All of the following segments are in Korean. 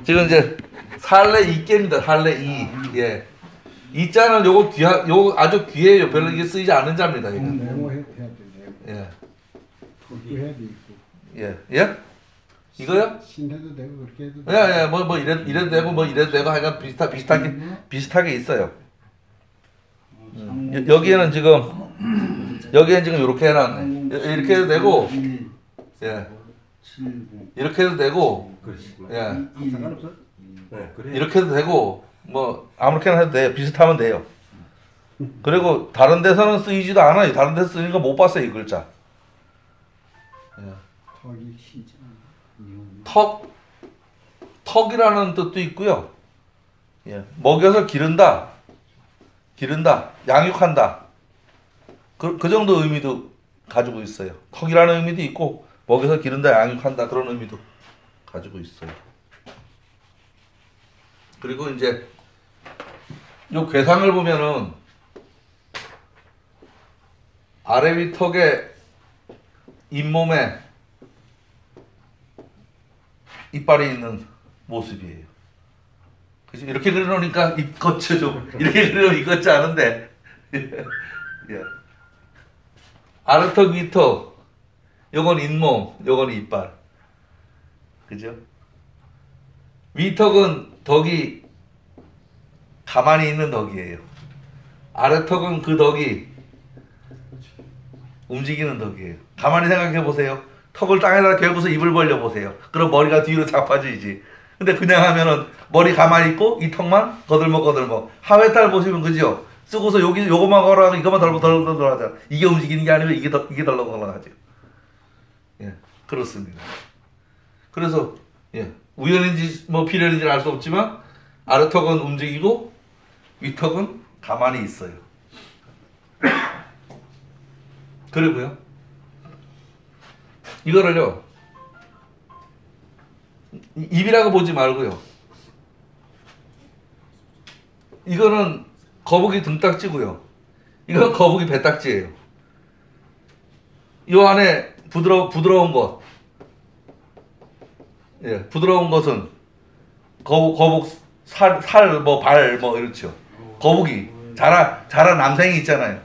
지금 이제 살레 2개입니다. 살레 2. 예. 이 자는 요거 요거 아주 귀해요. 별로 이게 쓰이지 않는 자입니다. 이거. 네모해야 돼. 예. 해야 돼 있고. 예. 예? 이거요? 신해도 되고 그렇게 해도 예, 예. 뭐 이래도 되고 뭐 이래도 되고 하여간 비슷하게 있어요. 여기에는 지금 이렇게 해놨네. 이렇게 해도 되고, 예. 이렇게 해도 되고, 예. 상관없어? 네, 그래. 이렇게 해도 되고, 뭐 아무렇게나 해도 돼요. 비슷하면 돼요. 그리고 다른 데서는 쓰이지도 않아요. 다른 데서 쓰는 거 못 봤어요, 이 글자. 예. 턱이라는 뜻도 있고요. 예. 먹여서 기른다, 양육한다. 그 정도 의미도 가지고 있어요. 턱이라는 의미도 있고, 먹여서 기른다, 양육한다 그런 의미도 가지고 있어요. 그리고 이제 요 괴상을 보면은 아래 위 턱에 잇몸에 이빨이 있는 모습이에요. 그치? 이렇게 그려놓으니까 입것죠 좀. 이렇게 그려놓으면 입것지 않은데. 예. 아래턱 위턱 요건 잇몸, 요건 이빨. 그죠? 위턱은 덕이 가만히 있는 덕이에요. 아래턱은 그 덕이 움직이는 덕이에요. 가만히 생각해 보세요. 턱을 땅에다 괴고서 입을 벌려 보세요. 그럼 머리가 뒤로 자빠지지. 근데 그냥 하면은 머리 가만히 있고 이 턱만 거들먹. 하회탈 보시면 그죠? 쓰고서 요거만 걸어가고 이거만 덜덜덜 하잖아. 이게 움직이는 게 아니면 이게 덜렁덜렁 하죠. 예, 그렇습니다. 그래서 예, 우연인지 뭐 필연인지는 알 수 없지만 아래턱은 움직이고 위턱은 가만히 있어요. 그리고요, 이거를요, 입이라고 보지 말고요, 이거는 거북이 등딱지고요, 이건 거북이 배딱지예요. 이 안에 부드러운 것, 예, 부드러운 것은 거북 살, 뭐 발, 뭐 이렇죠. 거북이 자란 남생이 있잖아요.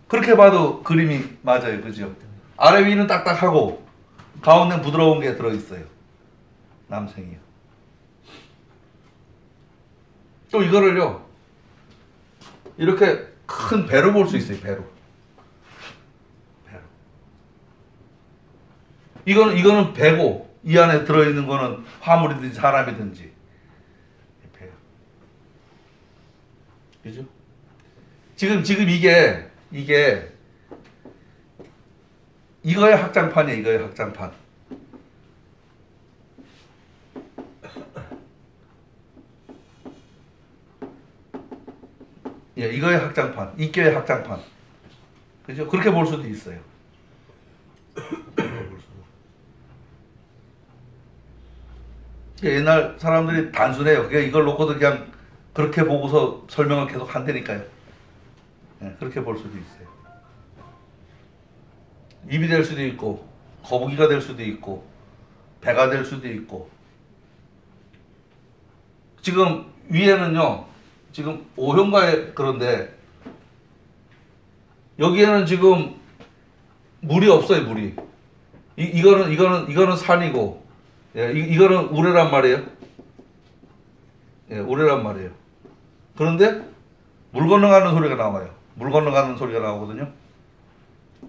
그렇게 봐도 그림이 맞아요, 그죠? 아래 위는 딱딱하고 가운데는 부드러운 게 들어있어요. 남생이요. 또 이거를요, 이렇게 큰 배로 볼 수 있어요. 배로. 이거는 배고 이 안에 들어있는 거는 화물이든지 사람이든지. 배요. 그죠? 지금 이게 이거의 확장판이에요. 이거의 확장판. 예, 이거의 확장판. 이교의 확장판. 그죠? 그렇게 볼 수도 있어요. 옛날 사람들이 단순해요. 그냥 이걸 놓고도 그냥 그렇게 보고서 설명을 계속 한다니까요. 네, 그렇게 볼 수도 있어요. 입이 될 수도 있고, 거북이가 될 수도 있고, 배가 될 수도 있고. 지금 위에는요, 지금 오형가에 그런데 여기에는 지금 물이 없어요. 물이. 이거는 산이고, 예, 이거는 우레란 말이에요. 예, 우레란 말이에요. 그런데 물 건너가는 소리가 나와요. 물 건너가는 소리가 나오거든요.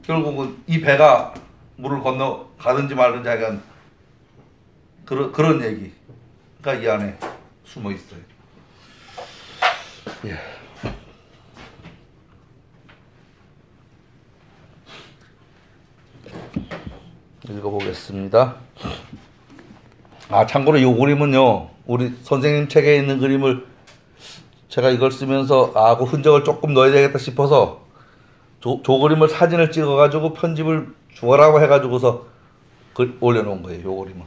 결국은 이 배가 물을 건너가든지 말든지 하여간 그런 얘기가 이 안에 숨어 있어요. 예. 읽어보겠습니다. 참고로 이 그림은요, 우리 선생님 책에 있는 그림을 제가 이걸 쓰면서 그 흔적을 조금 넣어야 되겠다 싶어서 조 그림을 사진을 찍어가지고 편집을 주어라고 해가지고서 올려놓은 거예요. 요 그림은.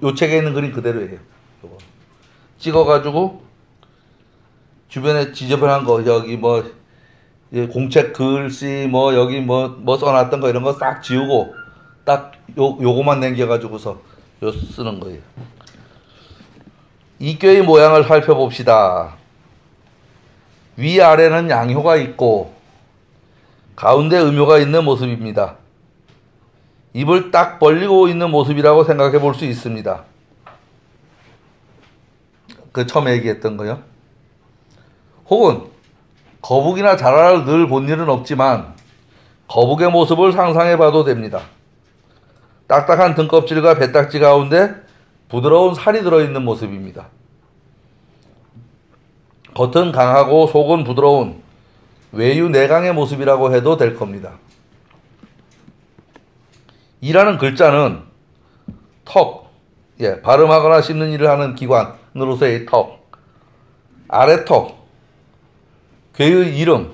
요 책에 있는 그림 그대로예요. 요거. 찍어가지고 주변에 지저분한 거, 여기 뭐 공책 글씨 뭐 여기 뭐 써놨던 거 이런 거 싹 지우고 딱 요거만 남겨가지고서 쓰는 거예요. 이꾀의 모양을 살펴봅시다. 위아래는 양효가 있고 가운데 음효가 있는 모습입니다. 입을 딱 벌리고 있는 모습이라고 생각해 볼 수 있습니다. 그 처음에 얘기했던 거요. 혹은 거북이나 자라를 늘 본 일은 없지만 거북의 모습을 상상해 봐도 됩니다. 딱딱한 등껍질과 배딱지 가운데 부드러운 살이 들어있는 모습입니다. 겉은 강하고 속은 부드러운 외유내강의 모습이라고 해도 될 겁니다. 이라는 글자는 턱, 발음하거나 씹는 일을 하는 기관으로서의 턱, 아래턱, 괴의 이름,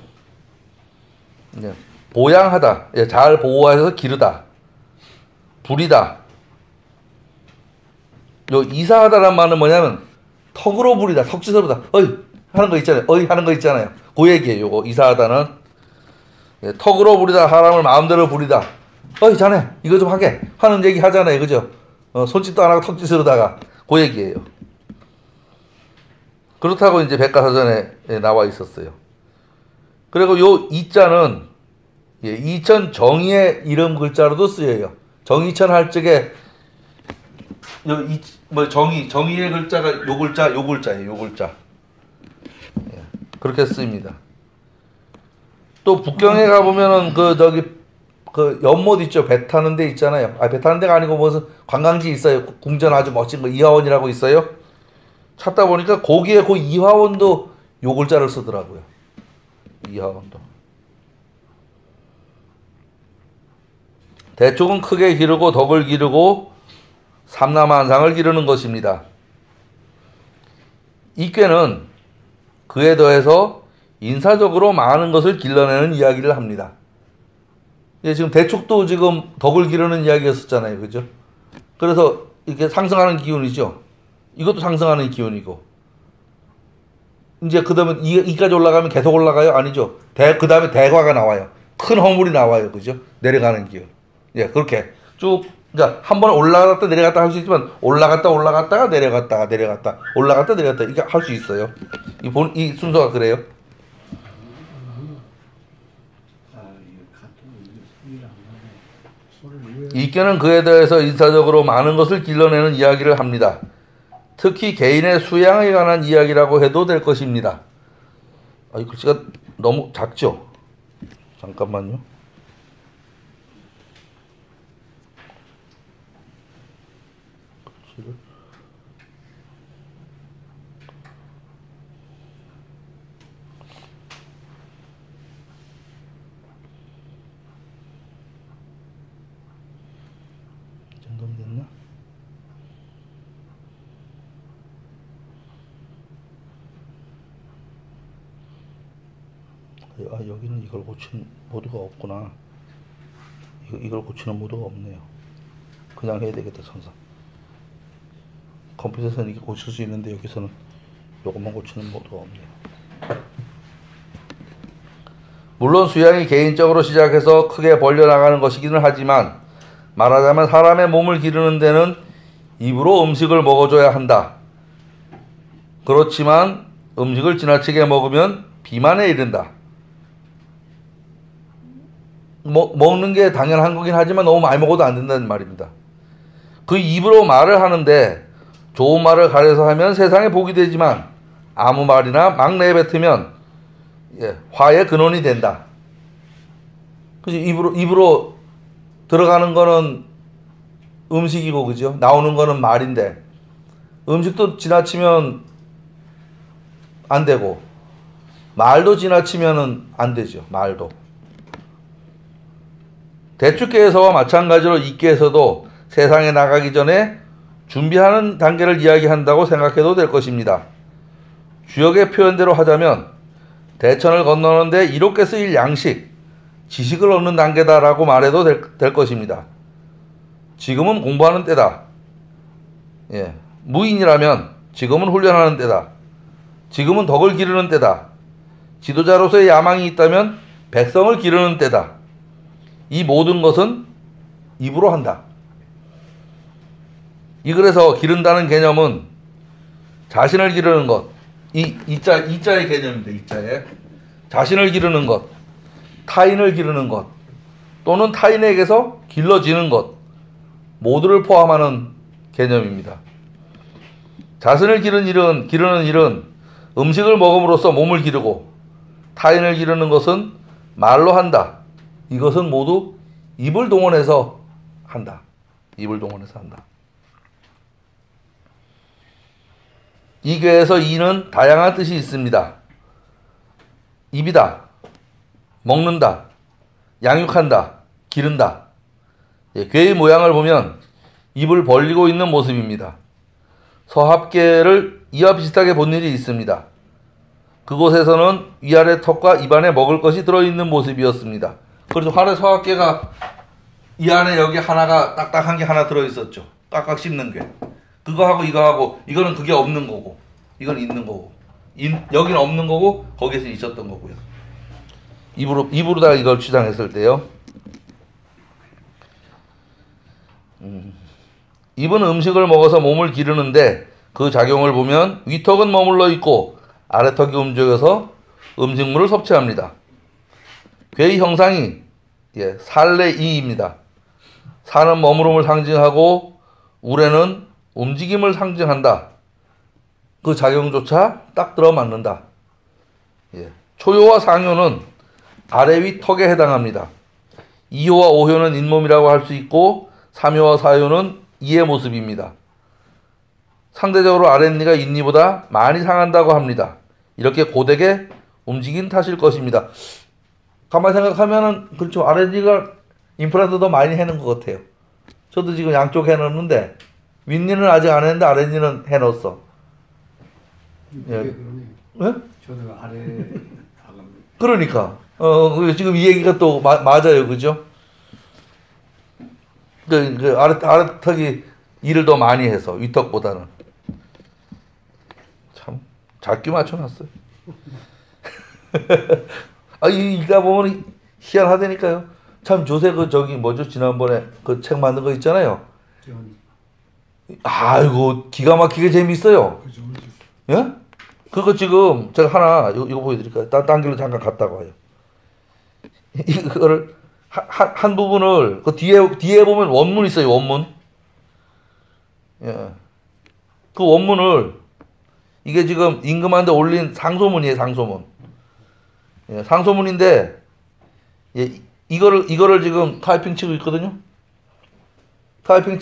보양하다, 잘 보호해서 기르다, 부리다. 요 이사하다란 말은 뭐냐면 턱으로 부리다, 턱짓으로다. 어이 하는 거 있잖아요. 어이 하는 거 있잖아요. 그 얘기예요. 요거 이사하다는 턱으로 부리다, 사람을 마음대로 부리다. 어이 자네 이거 좀 하게 하는 얘기 하잖아요. 그죠? 손짓도 안 하고 턱짓으로다가 그 얘기예요. 그렇다고 이제 백과사전에 나와 있었어요. 그리고 요 이자는 이천 정의의 이름 글자로도 쓰여요. 정의천 할 적에 정의의 글자가 요 글자예요. 요 글자. 그렇게 쓰입니다. 또 북경에 가보면은 그 연못 있죠. 배 타는 데 있잖아요. 배 타는 데가 아니고 무슨 관광지 있어요. 궁전 아주 멋진 거 이화원이라고 있어요. 찾다 보니까 거기에 그 이화원도 요 글자를 쓰더라고요. 이화원도. 대축은 크게 기르고 덕을 기르고 삼남한상을 기르는 것입니다. 이 꾀는 그에 더해서 인사적으로 많은 것을 길러내는 이야기를 합니다. 지금 대축도 지금 덕을 기르는 이야기였었잖아요. 그죠? 그래서 이렇게 상승하는 기운이죠. 이것도 상승하는 기운이고. 이제 그 다음에 이까지 올라가면 계속 올라가요? 아니죠. 그 다음에 대과가 나와요. 큰 허물이 나와요. 그죠? 내려가는 기운. 그렇게 쭉, 그러니까 한 번 올라갔다 내려갔다 할 수 있지만 올라갔다가 내려갔다 올라갔다 내려갔다 이게 할 수 있어요. 이 순서가 그래요. 이 꾀는 그에 대해서 인사적으로 많은 것을 길러내는 이야기를 합니다. 특히 개인의 수양에 관한 이야기라고 해도 될 것입니다. 이 글씨가 너무 작죠? 잠깐만요. 글씨를 됐나? 여기는 이걸 고치는 모드가 없구나. 이걸 고치는 모드가 없네요. 그냥 해야 되겠다. 천사. 컴퓨터에서는 이게 고칠 수 있는데 여기서는 요것만 고치는 모드가 없네요. 물론 수양이 개인적으로 시작해서 크게 벌려나가는 것이기는 하지만 말하자면 사람의 몸을 기르는 데는 입으로 음식을 먹어줘야 한다. 그렇지만 음식을 지나치게 먹으면 비만에 이른다. 먹는 게 당연한 거긴 하지만 너무 많이 먹어도 안 된다는 말입니다. 그 입으로 말을 하는데 좋은 말을 가려서 하면 세상에 복이 되지만 아무 말이나 막 내뱉으면 화의 근원이 된다. 그죠? 입으로 들어가는 거는 음식이고, 그죠? 나오는 거는 말인데, 음식도 지나치면 안 되고, 말도 지나치면은 안 되죠. 말도. 대축계에서와 마찬가지로 이계에서도 세상에 나가기 전에 준비하는 단계를 이야기한다고 생각해도 될 것입니다. 주역의 표현대로 하자면 대천을 건너는데 이롭게 쓰일 양식, 지식을 얻는 단계다라고 말해도 될 것입니다. 지금은 공부하는 때다. 무인이라면 지금은 훈련하는 때다. 지금은 덕을 기르는 때다. 지도자로서의 야망이 있다면 백성을 기르는 때다. 이 모든 것은 입으로 한다. 이 글에서 기른다는 개념은 자신을 기르는 것. 이자의 개념입니다. 이자에. 자신을 기르는 것, 타인을 기르는 것, 또는 타인에게서 길러지는 것 모두를 포함하는 개념입니다. 자신을 기르는 일은 음식을 먹음으로써 몸을 기르고, 타인을 기르는 것은 말로 한다. 이것은 모두 입을 동원해서 한다. 입을 동원해서 한다. 이 괴에서 이는 다양한 뜻이 있습니다. 입이다, 먹는다, 양육한다, 기른다. 괴의 모양을 보면 입을 벌리고 있는 모습입니다. 서합괴를 이와 비슷하게 본 일이 있습니다. 그곳에서는 위아래 턱과 입안에 먹을 것이 들어있는 모습이었습니다. 그래서 화래 서합괴가 이 안에 여기 하나가 딱딱한 게 하나 들어있었죠. 깍깍 씹는 게. 그거하고 이거하고, 이거는 그게 없는 거고, 이건 있는 거고, 여기는 없는 거고, 거기에서 있었던 거고요. 입으로다가 이걸 추상했을 때요. 입은 음식을 먹어서 몸을 기르는데 그 작용을 보면 위턱은 머물러 있고 아래턱이 움직여서 음식물을 섭취합니다. 괴의 형상이 살레이입니다. 살은 머무름을 상징하고 우레는 움직임을 상징한다. 그 작용조차 딱 들어맞는다. 초효와 상효는 아래 위 턱에 해당합니다. 2효와 5효는 잇몸이라고 할 수 있고 3효와 4효는 이의 모습입니다. 상대적으로 아랫니가 윗니보다 많이 상한다고 합니다. 이렇게 고되게 움직인 탓일 것입니다. 가만히 생각하면은 그렇죠. 아랫니가 임플란트 더 많이 해놓은 것 같아요. 저도 지금 양쪽 해놓는데 윗니는 아직 안 했는데 아랫니는 해놓았어. 그러네. 예? 저도 아래 그러니까 지금 이 얘기가 또 맞아요, 그죠? 그 아래턱이 일을 더 많이 해서 윗턱보다는 참 작게 맞춰놨어요. 이가 보면 희한하다니까요. 참 조세 저기 뭐죠, 지난번에 그 책 만든 거 있잖아요. 아이고 기가 막히게 재밌어요. 예? 그거 지금 제가 하나 이거 보여드릴까요? 딴 길로 잠깐 갔다가 와요. 이거를 한 부분을 그 뒤에 보면 원문 있어요. 원문. 그 원문을 이게 지금 임금한테 올린 상소문이에요. 상소문. 상소문인데 이거를 지금 타이핑 치고 있거든요. 타이핑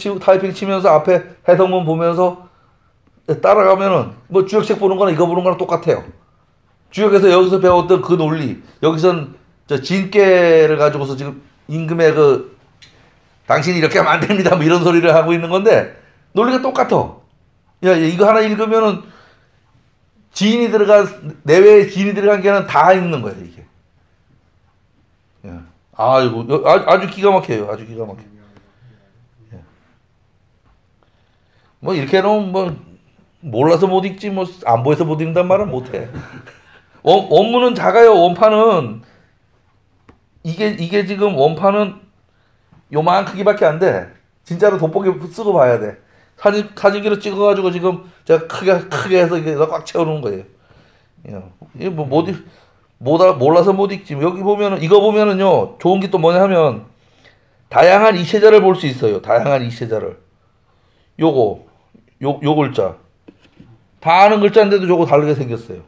치면서 앞에 해석문 보면서 따라가면은 뭐 주역책 보는 거나 이거 보는 거랑 똑같아요. 주역에서 여기서 배웠던 그 논리, 여기선 저 진께를 가지고서 지금 임금의 그 당신이 이렇게 하면 안 됩니다 뭐 이런 소리를 하고 있는 건데 논리가 똑같아. 이거 하나 읽으면은 지인이 들어간 내외에 지인이 들어간 게는 다 읽는 거예요 이게. 아이고 아주 기가 막혀요. 아주 기가 막혀. 뭐 이렇게 해놓으면 뭐 몰라서 못 읽지 뭐 안 보여서 못 읽는단 말은 못해. 원문은 작아요. 원판은 이게 지금 원판은 요만 크기밖에 안 돼. 진짜로 돋보기 쓰고 봐야 돼. 사진기로 찍어가지고 지금 제가 크게 해서 이게 꽉 채워놓은 거예요. 이게 뭐 몰라서 못 읽지. 여기 보면은 이거 보면은요 좋은 게 또 뭐냐 하면 다양한 이체자를 볼 수 있어요. 다양한 이체자를. 요 글자 다 아는 글자인데도 저거 다르게 생겼어요.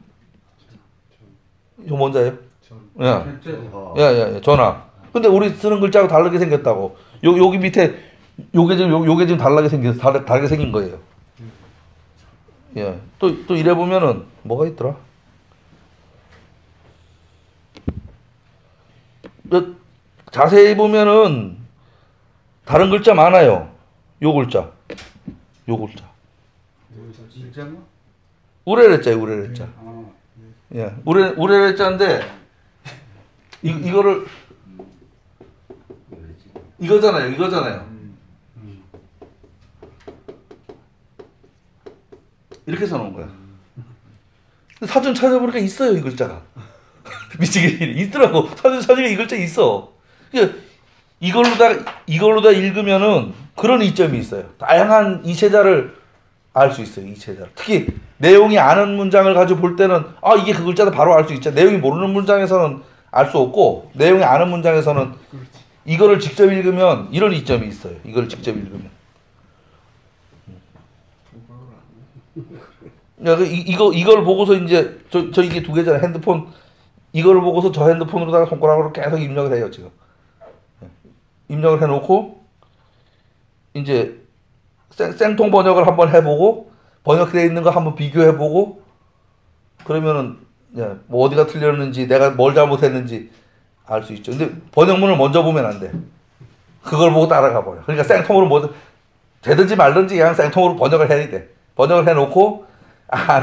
이거 뭔지 알아요? 예, 전화. 근데 우리 쓰는 글자하고 다르게 생겼다고. 여기 밑에 요게 지금 다르게 생긴 거예요. 또 이래 보면은 뭐가 있더라? 자세히 보면은 다른 글자 많아요. 요 글자. 우레레자예요, 우레레자. 우레레자인데 이거를 이거잖아요. 이렇게 써놓은 거야. 사전 찾아보니까 있어요, 이 글자가. 미치겠네. 있더라고. 사전에 이 글자 있어. 그러니까 이걸로다 읽으면은 그런 이점이 있어요. 다양한 이체자를 알 수 있어요. 이체자로. 특히 내용이 아는 문장을 가지고 볼 때는 이게 그 글자다 바로 알 수 있죠. 내용이 모르는 문장에서는 알 수 없고 내용이 아는 문장에서는 이거를 직접 읽으면 이런 이점이 있어요. 이걸 직접 읽으면. 이걸 보고서 이제 저 이게 두 개잖아요. 핸드폰 이걸 보고서 저 핸드폰으로다가 손가락으로 계속 입력을 해요. 지금 입력을 해놓고 이제 생통 번역을 한번 해보고 번역되어 있는 거 한번 비교해보고 그러면은 뭐 어디가 틀렸는지 내가 뭘 잘못했는지 알 수 있죠. 근데 번역문을 먼저 보면 안 돼. 그걸 보고 따라가 버려. 그러니까 생통으로 뭐 되든지 말든지 그냥 생통으로 번역을 해야 돼. 번역을 해놓고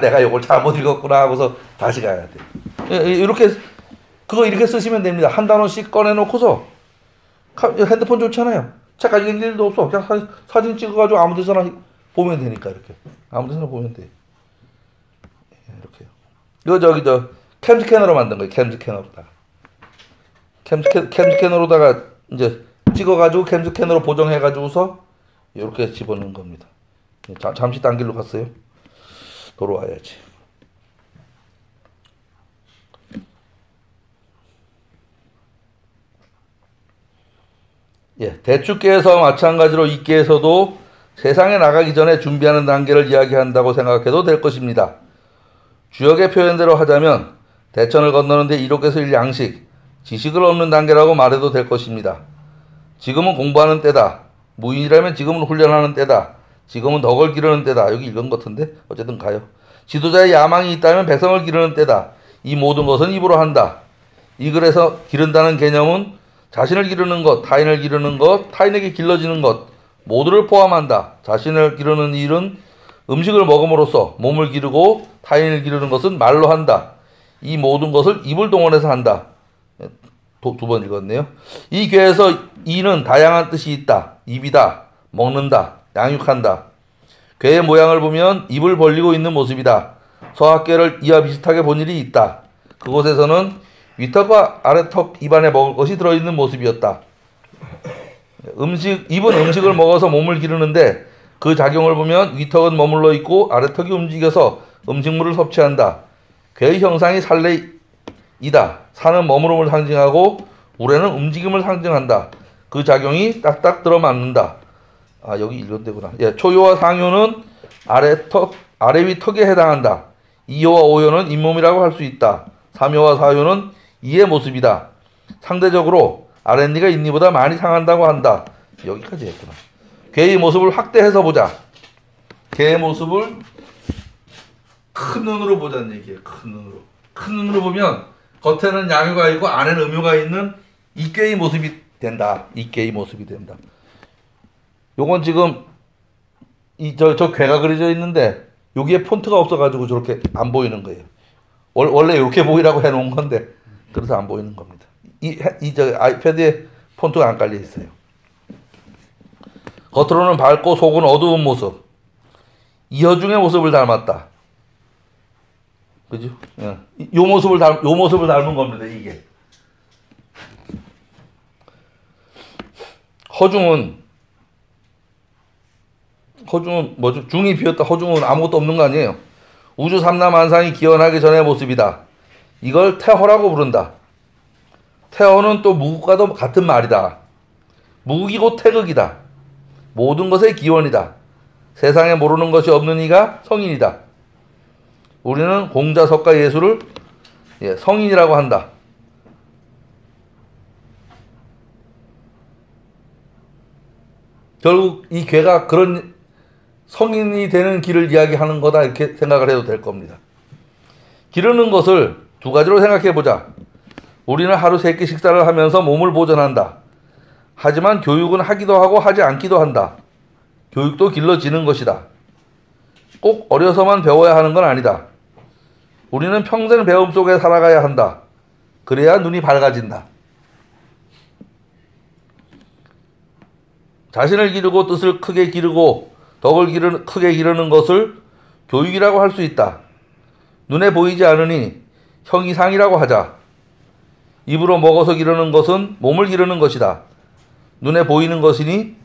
내가 이걸 잘못 읽었구나 하고서 다시 가야 돼. 이렇게 그거 이렇게 쓰시면 됩니다. 한 단어씩 꺼내놓고서 핸드폰 좋잖아요. 책까지 읽을 일도 없어. 그냥 사진 찍어가지고 아무 데서나 보면 되니까 이렇게 아무 데서나 보면 돼. 이렇게요. 이거 저 캠스캐너로 만든 거예요. 캠스캐너로다가 캠스캐너로다가 이제 찍어가지고 캠스캐너로 보정해가지고서 이렇게 집어넣는 겁니다. 잠시 딴 길로 갔어요. 돌아와야지. 대축계에서 마찬가지로 이계에서도 세상에 나가기 전에 준비하는 단계를 이야기한다고 생각해도 될 것입니다. 주역의 표현대로 하자면 대천을 건너는데 이로께서 일 양식, 지식을 얻는 단계라고 말해도 될 것입니다. 지금은 공부하는 때다. 무인이라면 지금은 훈련하는 때다. 지금은 덕을 기르는 때다. 여기 읽은 것 같은데 어쨌든 가요. 지도자의 야망이 있다면 백성을 기르는 때다. 이 모든 것은 입으로 한다. 이 글에서 기른다는 개념은 자신을 기르는 것, 타인을 기르는 것, 타인에게 길러지는 것 모두를 포함한다. 자신을 기르는 일은 음식을 먹음으로써 몸을 기르고 타인을 기르는 것은 말로 한다. 이 모든 것을 입을 동원해서 한다. 두 번 읽었네요. 이 괴에서 이는 다양한 뜻이 있다. 입이다. 먹는다. 양육한다. 괴의 모양을 보면 입을 벌리고 있는 모습이다. 서학괴를 이와 비슷하게 본 일이 있다. 그곳에서는 위턱과 아래턱 입안에 먹을 것이 들어있는 모습이었다. 입은 음식을 먹어서 몸을 기르는데 그 작용을 보면 위턱은 머물러 있고 아래턱이 움직여서 음식물을 섭취한다. 괴의 형상이 살레이다. 산은 머무름을 상징하고 우레는 움직임을 상징한다. 그 작용이 딱딱 들어맞는다. 여기 읽었대구나. 초요와 상요는 아래 위 턱에 해당한다. 이요와 오요는 잇몸이라고 할 수 있다. 삼요와 사요는 이의 모습이다. 상대적으로 아랫니가 잇니보다 많이 상한다고 한다. 여기까지 했구나. 괴의 모습을 확대해서 보자. 괴의 모습을 큰 눈으로 보자는 얘기예요. 큰 눈으로. 큰 눈으로 보면 겉에는 양요가 있고 안에는 음요가 있는 이괴의 모습이 된다. 이괴의 모습이 된다. 요건 지금 저 괴가 그려져 있는데 여기에 폰트가 없어가지고 저렇게 안 보이는 거예요. 원래 이렇게 보이라고 해놓은 건데 그래서 안 보이는 겁니다. 저 아이패드에 폰트가 안 깔려 있어요. 겉으로는 밝고 속은 어두운 모습. 이허중의 모습을 닮았다. 그죠? 요 모습을 닮은 겁니다. 이게. 허중은 뭐죠? 중이 비었다. 허중은 아무것도 없는 거 아니에요. 우주 삼라만상이 기원하기 전의 모습이다. 이걸 태허라고 부른다. 태허는 또 무국과도 같은 말이다. 무국이 곧 태극이다. 모든 것의 기원이다. 세상에 모르는 것이 없는 이가 성인이다. 우리는 공자석가 예수를 성인이라고 한다. 결국 이 괴가 그런 성인이 되는 길을 이야기하는 거다 이렇게 생각을 해도 될 겁니다. 기르는 것을 두 가지로 생각해 보자. 우리는 하루 3끼 식사를 하면서 몸을 보존한다. 하지만 교육은 하기도 하고 하지 않기도 한다. 교육도 길러지는 것이다. 꼭 어려서만 배워야 하는 건 아니다. 우리는 평생 배움 속에 살아가야 한다. 그래야 눈이 밝아진다. 자신을 기르고 뜻을 크게 기르고 덕을 크게 기르는 것을 교육이라고 할 수 있다. 눈에 보이지 않으니 형이상이라고 하자. 입으로 먹어서 기르는 것은 몸을 기르는 것이다. 눈에 보이는 것이니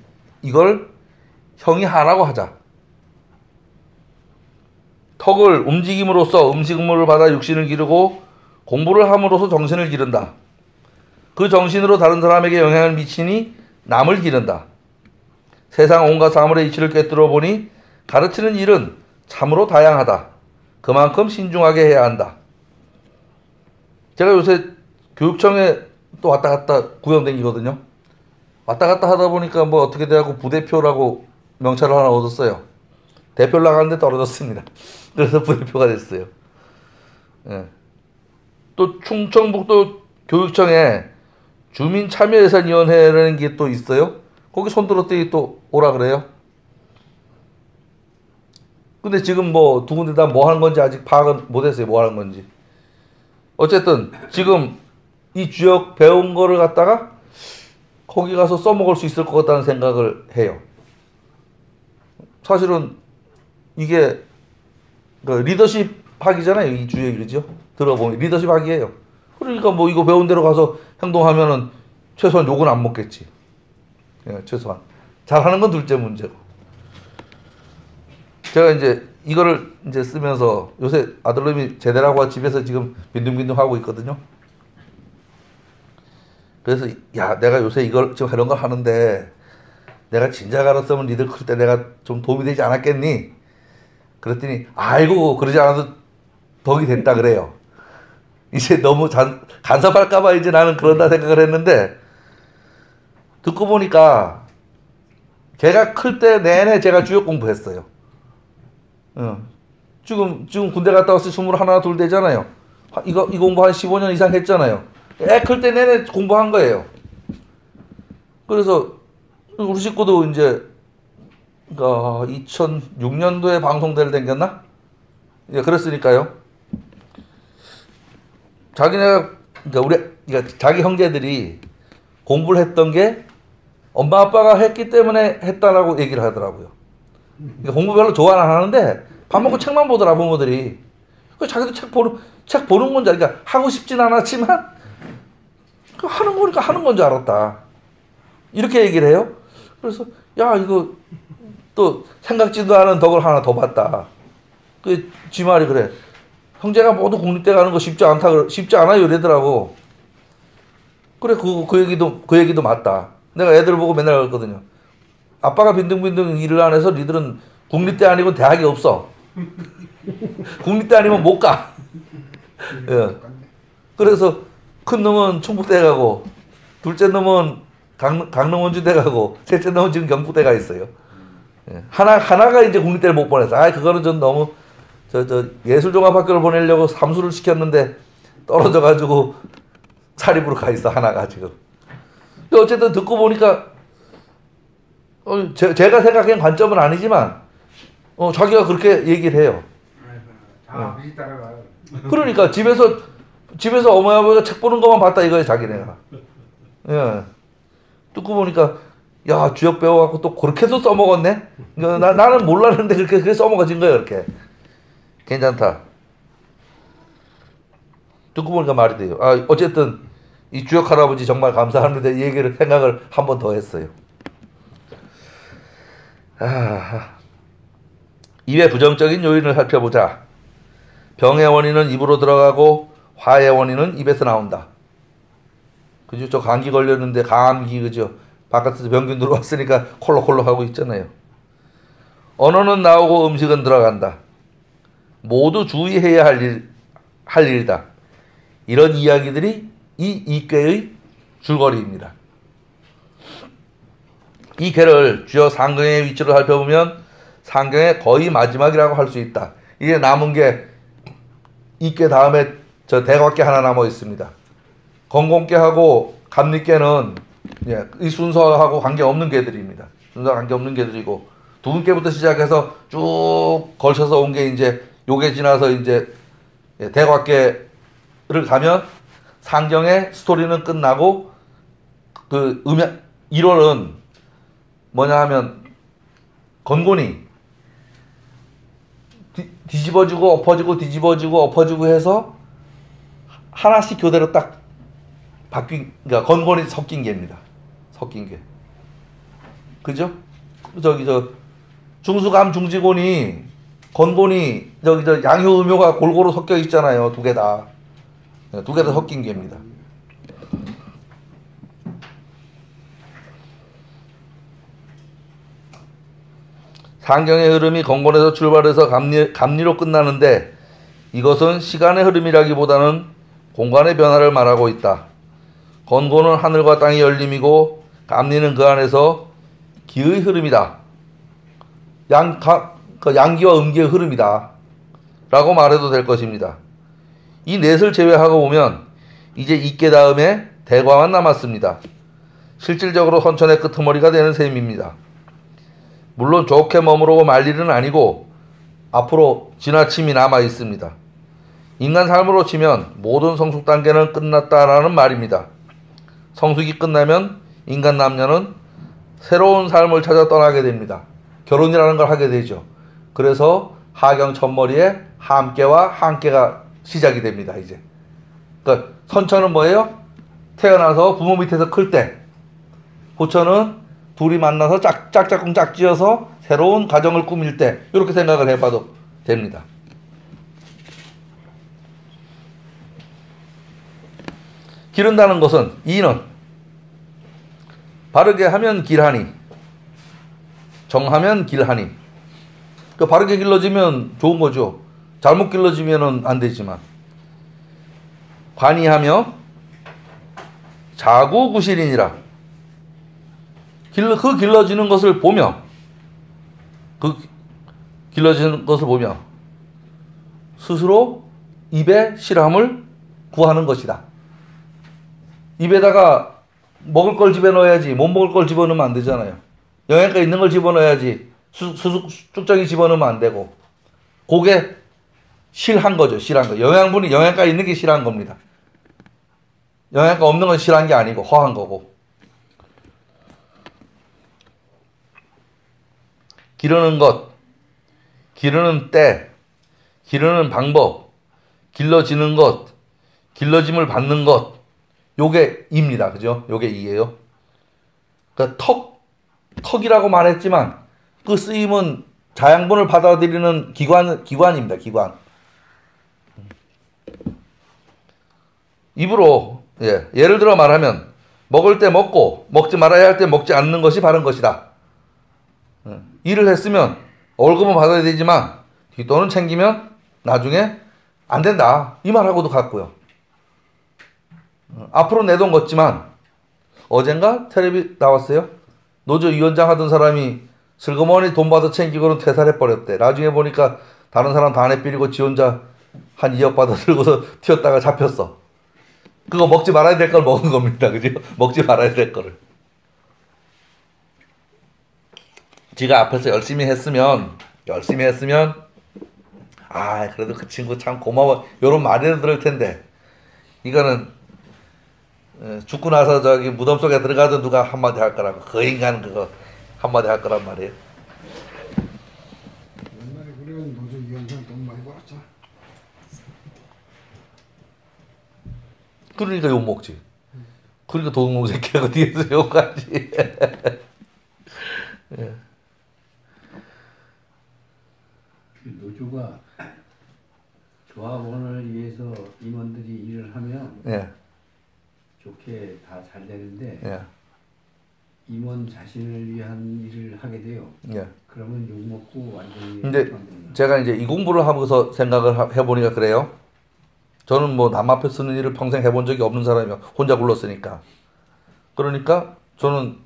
이걸 형이하라고 하자. 턱을 움직임으로써 음식물을 받아 육신을 기르고 공부를 함으로써 정신을 기른다. 그 정신으로 다른 사람에게 영향을 미치니 남을 기른다. 세상 온갖 사물의 이치를 꿰뚫어 보니 가르치는 일은 참으로 다양하다. 그만큼 신중하게 해야 한다. 제가 요새 교육청에 또 왔다 갔다 구경댕기거든요. 왔다 갔다 하다 보니까 뭐 어떻게 돼갖고 부대표라고 명찰을 하나 얻었어요. 대표를 나가는데 떨어졌습니다. 그래서 부대표가 됐어요. 예. 또 충청북도 교육청에 주민참여예산위원회라는 게 또 있어요. 거기 손들었더니 또 오라 그래요. 근데 지금 뭐 두 군데 다 뭐 하는 건지 아직 파악은 못했어요. 뭐 하는 건지. 어쨌든 지금 이 주역 배운 거를 갖다가 거기 가서 써먹을 수 있을 것 같다는 생각을 해요. 사실은 이게 그 리더십 학이잖아요. 이 주역이. 그죠? 들어보면 리더십 학이에요. 그러니까 뭐 이거 배운 대로 가서 행동하면은 최소한 욕은 안 먹겠지. 예, 최소한. 잘하는 건 둘째 문제고. 제가 이제 이거를 이제 쓰면서 요새 아들놈이 제대라고 집에서 지금 빈둥빈둥 하고 있거든요. 그래서 야, 내가 요새 이걸 지금 이런 걸 하는데 내가 진작 알았으면 니들 클 때 내가 좀 도움이 되지 않았겠니? 그랬더니 아이고 그러지 않아도 덕이 됐다 그래요. 이제 너무 간섭할까봐 이제 나는 그런다 생각을 했는데 듣고 보니까 걔가 클 때 내내 제가 주역 공부했어요. 지금 군대 갔다 왔을 21, 2 되잖아요. 이 공부 한 15년 이상 했잖아요. 애 클 때 내내 공부한 거예요. 그래서 우리 식구도 이제 2006년도에 방송대를 댕겼나? 예, 그랬으니까요. 자기네가 그러니까 자기 형제들이 공부를 했던 게 엄마 아빠가 했기 때문에 했다라고 얘기를 하더라고요. 그러니까 공부 별로 좋아는 안 하는데 밥 먹고 책만 보더라 부모들이. 자기도 책 보는 건 줄, 그러니까 하고 싶진 않았지만 하는 거니까 하는 건 줄 알았다. 이렇게 얘기를 해요. 그래서 야 이거 또 생각지도 않은 덕을 하나 더 봤다. 그 지 말이 그래. 형제가 모두 국립대 가는 거 쉽지 않아요 이러더라고. 그래 그 얘기도 맞다. 내가 애들 보고 맨날 그랬거든요. 아빠가 빈둥빈둥 일을 안 해서 니들은 국립대 아니고 대학이 없어. 국립대 아니면 못 가. 예. 그래서 큰 놈은 충북대 가고 둘째 놈은 강릉원주대 가고 셋째 놈은 지금 경북대 가 있어요. 예. 하나가 이제 국립대를 못 보냈어. 그거는 전 너무 예술종합학교를 보내려고 삼수를 시켰는데 떨어져가지고 사립으로 가 있어 하나가 지금. 근데 어쨌든 듣고 보니까 제가 생각한 관점은 아니지만 자기가 그렇게 얘기를 해요. 아버지 따라가요. 그러니까 집에서 어머니 아버지가 책 보는 것만 봤다 이거예요 자기네가. 예. 듣고 보니까 야 주역 배워갖고 또 그렇게도 써먹었네. 그러니까 나는 몰랐는데 그렇게 써먹어진 거예요 이렇게. 괜찮다. 듣고 보니까 말이 돼요. 어쨌든 이 주역 할아버지 정말 감사합니다. 이 얘기를 생각을 한 번 더 했어요. 입의 부정적인 요인을 살펴보자. 병의 원인은 입으로 들어가고 화의 원인은 입에서 나온다. 그죠? 저 감기 걸렸는데 감기 그죠? 바깥에서 병균 들어왔으니까 콜록콜록 하고 있잖아요. 언어는 나오고 음식은 들어간다. 모두 주의해야 할 일이다. 이런 이야기들이 이 이꾀의 줄거리입니다. 이 꾀를 주요 상경의 위치로 살펴보면 상경의 거의 마지막이라고 할 수 있다. 이제 남은 게 이꾀 다음에 저 대곽괴 하나 남아 있습니다. 건공괴하고 갑립괴는 이 순서하고 관계없는 괴들입니다. 순서와 관계없는 괴들이고 두근괴부터 시작해서 쭉 걸쳐서 온 게 이제 요게 지나서 이제 대곽괴를 가면 상경의 스토리는 끝나고 그 1월은 뭐냐 하면 건곤이 뒤집어지고 엎어지고 뒤집어지고 엎어지고 해서 하나씩 교대로 딱 그러니까 건곤이 섞인 게입니다. 섞인 게. 그죠? 중수감 중지곤이 건곤이 저기 저 양효 음효가 골고루 섞여 있잖아요. 두 개 다. 두 개 다 섞인 게입니다. 상경의 흐름이 건곤에서 출발해서 감리로 끝나는데 이것은 시간의 흐름이라기보다는 공간의 변화를 말하고 있다. 건곤은 하늘과 땅의 열림이고 감리는 그 안에서 기의 흐름이다. 양기와 음기의 흐름이다. 라고 말해도 될 것입니다. 이 넷을 제외하고 보면 이제 이깨 다음에 대과만 남았습니다. 실질적으로 선천의 끄트머리가 되는 셈입니다. 물론 좋게 머무르고 말 일은 아니고 앞으로 지나침이 남아 있습니다. 인간 삶으로 치면 모든 성숙 단계는 끝났다라는 말입니다. 성숙이 끝나면 인간 남녀는 새로운 삶을 찾아 떠나게 됩니다. 결혼이라는 걸 하게 되죠. 그래서 하경 첫머리에 함께와 함께가 시작이 됩니다. 이제 그러니까 선천은 뭐예요? 태어나서 부모 밑에서 클 때, 후천은 둘이 만나서 짝짝꿍 짝지어서 새로운 가정을 꾸밀 때, 이렇게 생각을 해봐도 됩니다. 기른다는 것은 이는 바르게 하면 길하니, 정하면 길하니. 그 바르게 길러지면 좋은 거죠. 잘못 길러지면 안 되지만. 관이하며 자구구실이니라. 그 길러지는 것을 보며, 스스로 입에 실함을 구하는 것이다. 입에다가 먹을 걸 집어넣어야지, 못 먹을 걸 집어넣으면 안 되잖아요. 영양가 있는 걸 집어넣어야지 쭉정이 집어넣으면 안 되고, 그게 실한 거죠. 실한 거. 영양가 있는 게 실한 겁니다. 영양가 없는 건 실한 게 아니고 허한 거고. 기르는 것, 기르는 때, 기르는 방법, 길러지는 것, 길러짐을 받는 것, 요게 이입니다. 그죠? 요게 이예요. 그러니까 턱이라고 말했지만 그 쓰임은 자양분을 받아들이는 기관입니다. 기관. 입으로, 예를 들어 말하면 먹을 때 먹고 먹지 말아야 할 때 먹지 않는 것이 바른 것이다. 일을 했으면 월급은 받아야 되지만 뒷돈은 챙기면 나중에 안 된다. 이 말하고도 같고요. 앞으로 내 돈 걷지만, 어젠가 텔레비 나왔어요. 노조위원장 하던 사람이 슬그머니 돈 받아 챙기고는 퇴사해버렸대. 나중에 보니까 다른 사람 다 내삐리고 지 혼자 한 2억 받아 들고서 튀었다가 잡혔어. 그거 먹지 말아야 될 걸 먹은 겁니다. 그죠? 먹지 말아야 될 거를. 지가 앞에서 열심히 했으면, 그래도 그 친구 참 고마워. 요런 말이라도 들을 텐데, 이거는, 죽고 나서 저기 무덤 속에 들어가도 누가 한마디 할 거라고. 그 인간은 그거 한마디 할 거란 말이에요. 옛날에 그런 노조위원장 돈 많이 벌었잖아. 그러니까 욕먹지. 그러니까 도둑놈 새끼하고 뒤에서 욕하지. 예. 노조가 조합원을 위해서 임원들이 일을 하면 예. 좋게 다 잘 되는데, 예. 임원 자신을 위한 일을 하게 돼요. 예. 그러면 욕먹고 완전히. 근데 제가 이제 이 공부를 하면서 생각을 해보니까 그래요. 저는 뭐 남 앞에 쓰는 일을 평생 해본 적이 없는 사람이요. 혼자 굴렀으니까. 그러니까 저는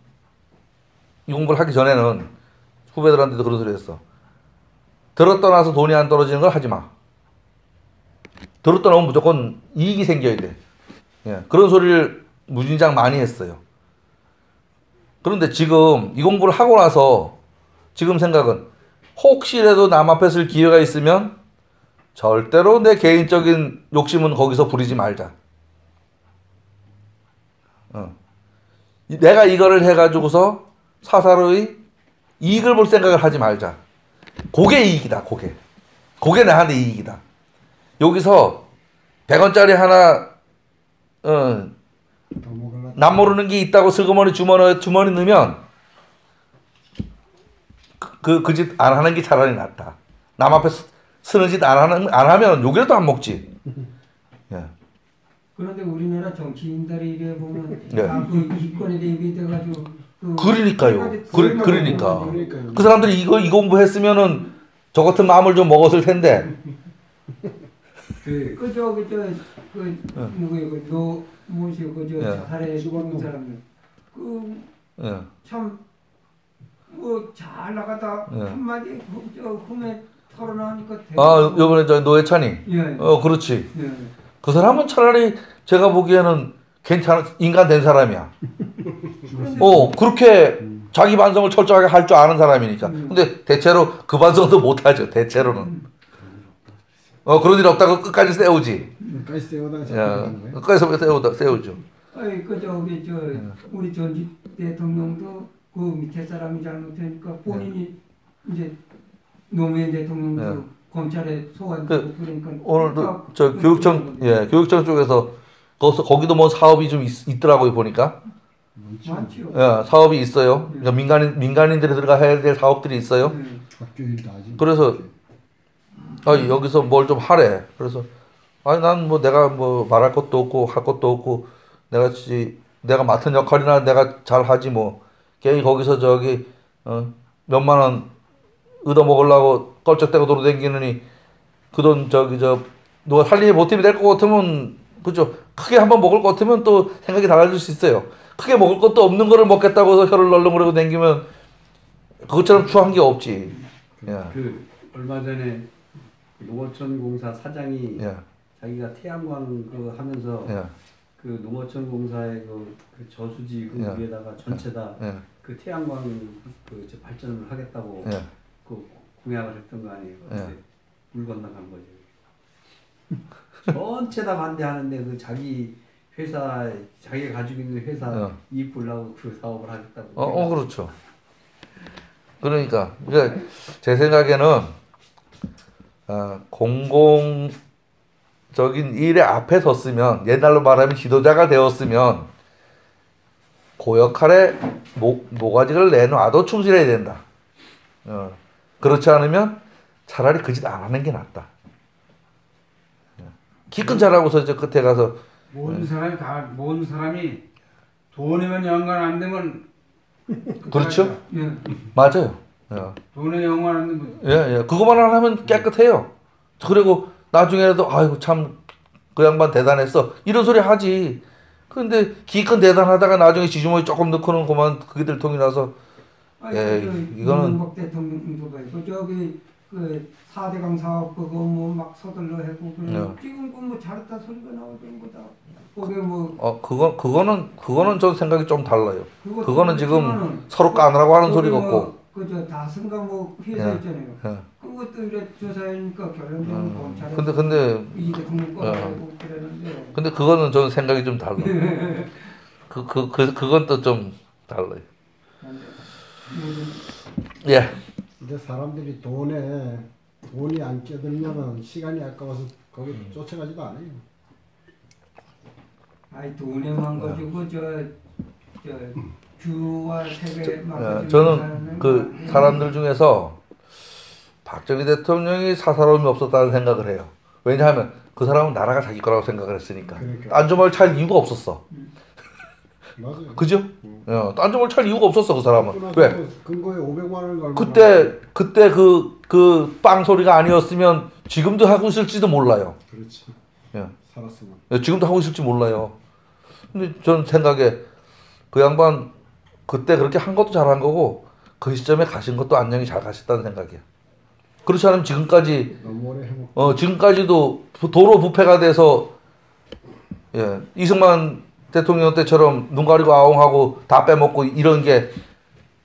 이 공부를 하기 전에는 후배들한테도 그런 소리 했어. 들었다 나서 돈이 안 떨어지는 걸 하지 마. 들었다 나오면 무조건 이익이 생겨야 돼. 예, 그런 소리를 무진장 많이 했어요. 그런데 지금 이 공부를 하고 나서 지금 생각은, 혹시라도 남 앞에 쓸 기회가 있으면 절대로 내 개인적인 욕심은 거기서 부리지 말자. 내가 이거를 해가지고서 사사로이 이익을 볼 생각을 하지 말자. 그게 이익이다. 그게 나한테 이익이다. 여기서 100원짜리 하나 남 모르는 게 있다고 슬그머니 주머니 넣으면 그 짓 안 하는 게 차라리 낫다. 남 앞에 쓰는 짓 안 하면 욕이라도 안 먹지. 예. 그런데 우리나라 정치인들이 이래 보면 예. 그 이권에 대비돼가지고 그러니까요. 그러니까. 그러니까요. 그 사람들이 이 공부했으면은 저 같은 마음을 좀 먹었을 텐데. 그저 누구요 그노 뭐시오 그저 예. 자살에 죽었노. 죽은 사람들 예. 그참 뭐 잘 나가다 예. 한마디 저 흠에 털어나오니까 아, 요번에 저 노회찬이. 예. 그렇지. 예. 그 사람은 차라리 제가 보기에는 괜찮은 인간 된 사람이야. 그렇게 자기 반성을 철저하게 할 줄 아는 사람이니까. 근데 대체로 그 반성도 못 하죠. 대체로는. 그런 일 없다고 끝까지 세우지. 끝까지 세우다가 야, 잡히는 거예요. 끝까지 세우죠. 아이 그 저기 저 우리 전직 대통령도 그 밑에 사람이 잘못하니까 본인이 이제 노무현 대통령도 예. 검찰에 소환되고 그러니까 오늘도 저 교육청 쪽에서 거기도 뭐 사업이 좀 있더라고요 보니까. 많지요. 예, 사업이 있어요. 그러니까 민간인들이 들어가야 될 사업들이 있어요. 학교 일도 하지. 그래서 여기서 뭘 좀 하래. 그래서 난 뭐 내가 뭐 말할 것도 없고 할 것도 없고 내가 맡은 역할이나 내가 잘 하지 뭐. 걔 거기서 저기 몇만 원 얻어 먹으려고 껄쩍대고 돌아다니느니 그 돈 누가 살림에 보탬이 될 것 같으면 그죠. 크게 한번 먹을 것 같으면 또 생각이 달라질 수 있어요. 크게 먹을 것도 없는 거를 먹겠다고 해서 혀를 널렁거리고 다니면 그것처럼 추한 게 없지. 예. 그 얼마 전에 농어촌공사 사장이 예. 자기가 태양광 그 하면서 예. 그 농어촌공사의 그 저수지 그 예. 위에다가 전체 다 예. 그 태양광 발전을 하겠다고 예. 그 공약을 했던 거 아니에요? 예. 근데 물 건너간 거죠. 전체 다 반대하는데 그 자기 회사 자기가 가지고 있는 회사 이익 보려고 그 사업을 하겠다고. 그렇죠. 그러니까 제 생각에는 공공적인 일의 앞에 섰으면 옛날로 말하면 지도자가 되었으면 그 역할에 모가지를 내놔도 충실해야 된다. 그렇지 않으면 차라리 그 짓 안 하는 게 낫다. 기껏 잘하고서 이제 끝에 가서 모든 사람이 돈에만 연관 안 되면 그렇죠. 예. 맞아요. 돈에 연관 안 되면 예. 그거만 안 하면 깨끗해요. 그리고 나중에라도 아이고 참 그 양반 대단했어 이런 소리 하지. 근데 기껏 대단하다가 나중에 지주머니 조금 넣고는 그만 그게 들 통이 나서 이거는 이명박 대통령도 봐요. 저기 그 4대강 사업 그거 뭐 막 서둘러 하고 그래. 지금 뭐 잘했다 소리가 나오는 거다. 그게 뭐 그거는 전 생각이 좀 달라요. 그거는 지금 서로 까느라고 하는 소리 같고. 그저 다승가 뭐 회사 있잖아요. 그것도 이제 조사하니까 결론적으로 검찰에 근데 이 대통령 거라고 그러는데. 근데 그거는 저는 생각이 좀 달라. 그건 또 좀 달라요. 예. 이제 사람들이 돈이 안 껴들면은 시간이 아까워서 거기 쫓아가지도 않아요. 아이 돈에만 가지고 저 주와 세계 저는 그 사람들 중에서 박정희 대통령이 사사로움이 없었다는 생각을 해요. 왜냐하면 그 사람은 나라가 자기 거라고 생각을 했으니까. 그러니까. 딴주먹을 찰 이유가 없었어. 맞아요. 그죠? 딴주먹을 찰 이유가 없었어 그 사람은. 왜? 근거에 500만 원을 걸고 그때 그 빵 소리가 아니었으면 지금도 하고 있을지도 몰라요. 그렇지. 예. 살았으면. 지금도 하고 있을지 몰라요. 근데 저는 생각에 그 양반 그때 그렇게 한 것도 잘한 거고 그 시점에 가신 것도 안녕히 잘 가셨다는 생각이야. 그렇지 않으면 지금까지 너무 오래 해먹고. 지금까지도 도로 부패가 돼서 이승만 대통령 때처럼 눈 가리고 아웅하고 다 빼먹고 이런 게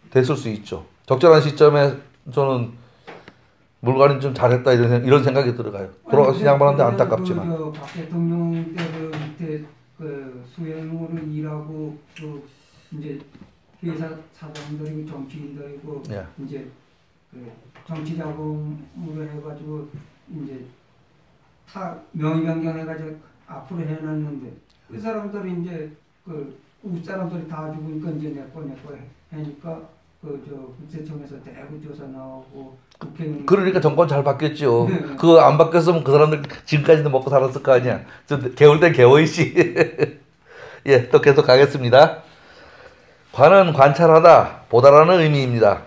됐을 수 있죠. 적절한 시점에 저는 물갈이 좀 잘했다 이런 생각이 들어가요. 돌아가신 양반한테 안타깝지만. 박 대통령 때그 밑에 그 수행으로 일하고 그 이제 회사 사장들이고 정치인들이고 이제 그 정치 자금으로 해가지고 이제 명의 변경해가지고 앞으로 해놨는데 그 사람들이 이제 그 우리 사람들이 다 죽으니까 이제 내거 하니까 그 그저 국세청에서 대구 조사 나오고 국회의원 그러니까 정권 잘 바뀌었죠. 그거 안 바뀌었으면 그 사람들 지금까지도 먹고 살았을 거 아니야. 좀 개울 땐 개워이씨. 예, 또 계속 가겠습니다. 관은 관찰하다, 보다라는 의미입니다.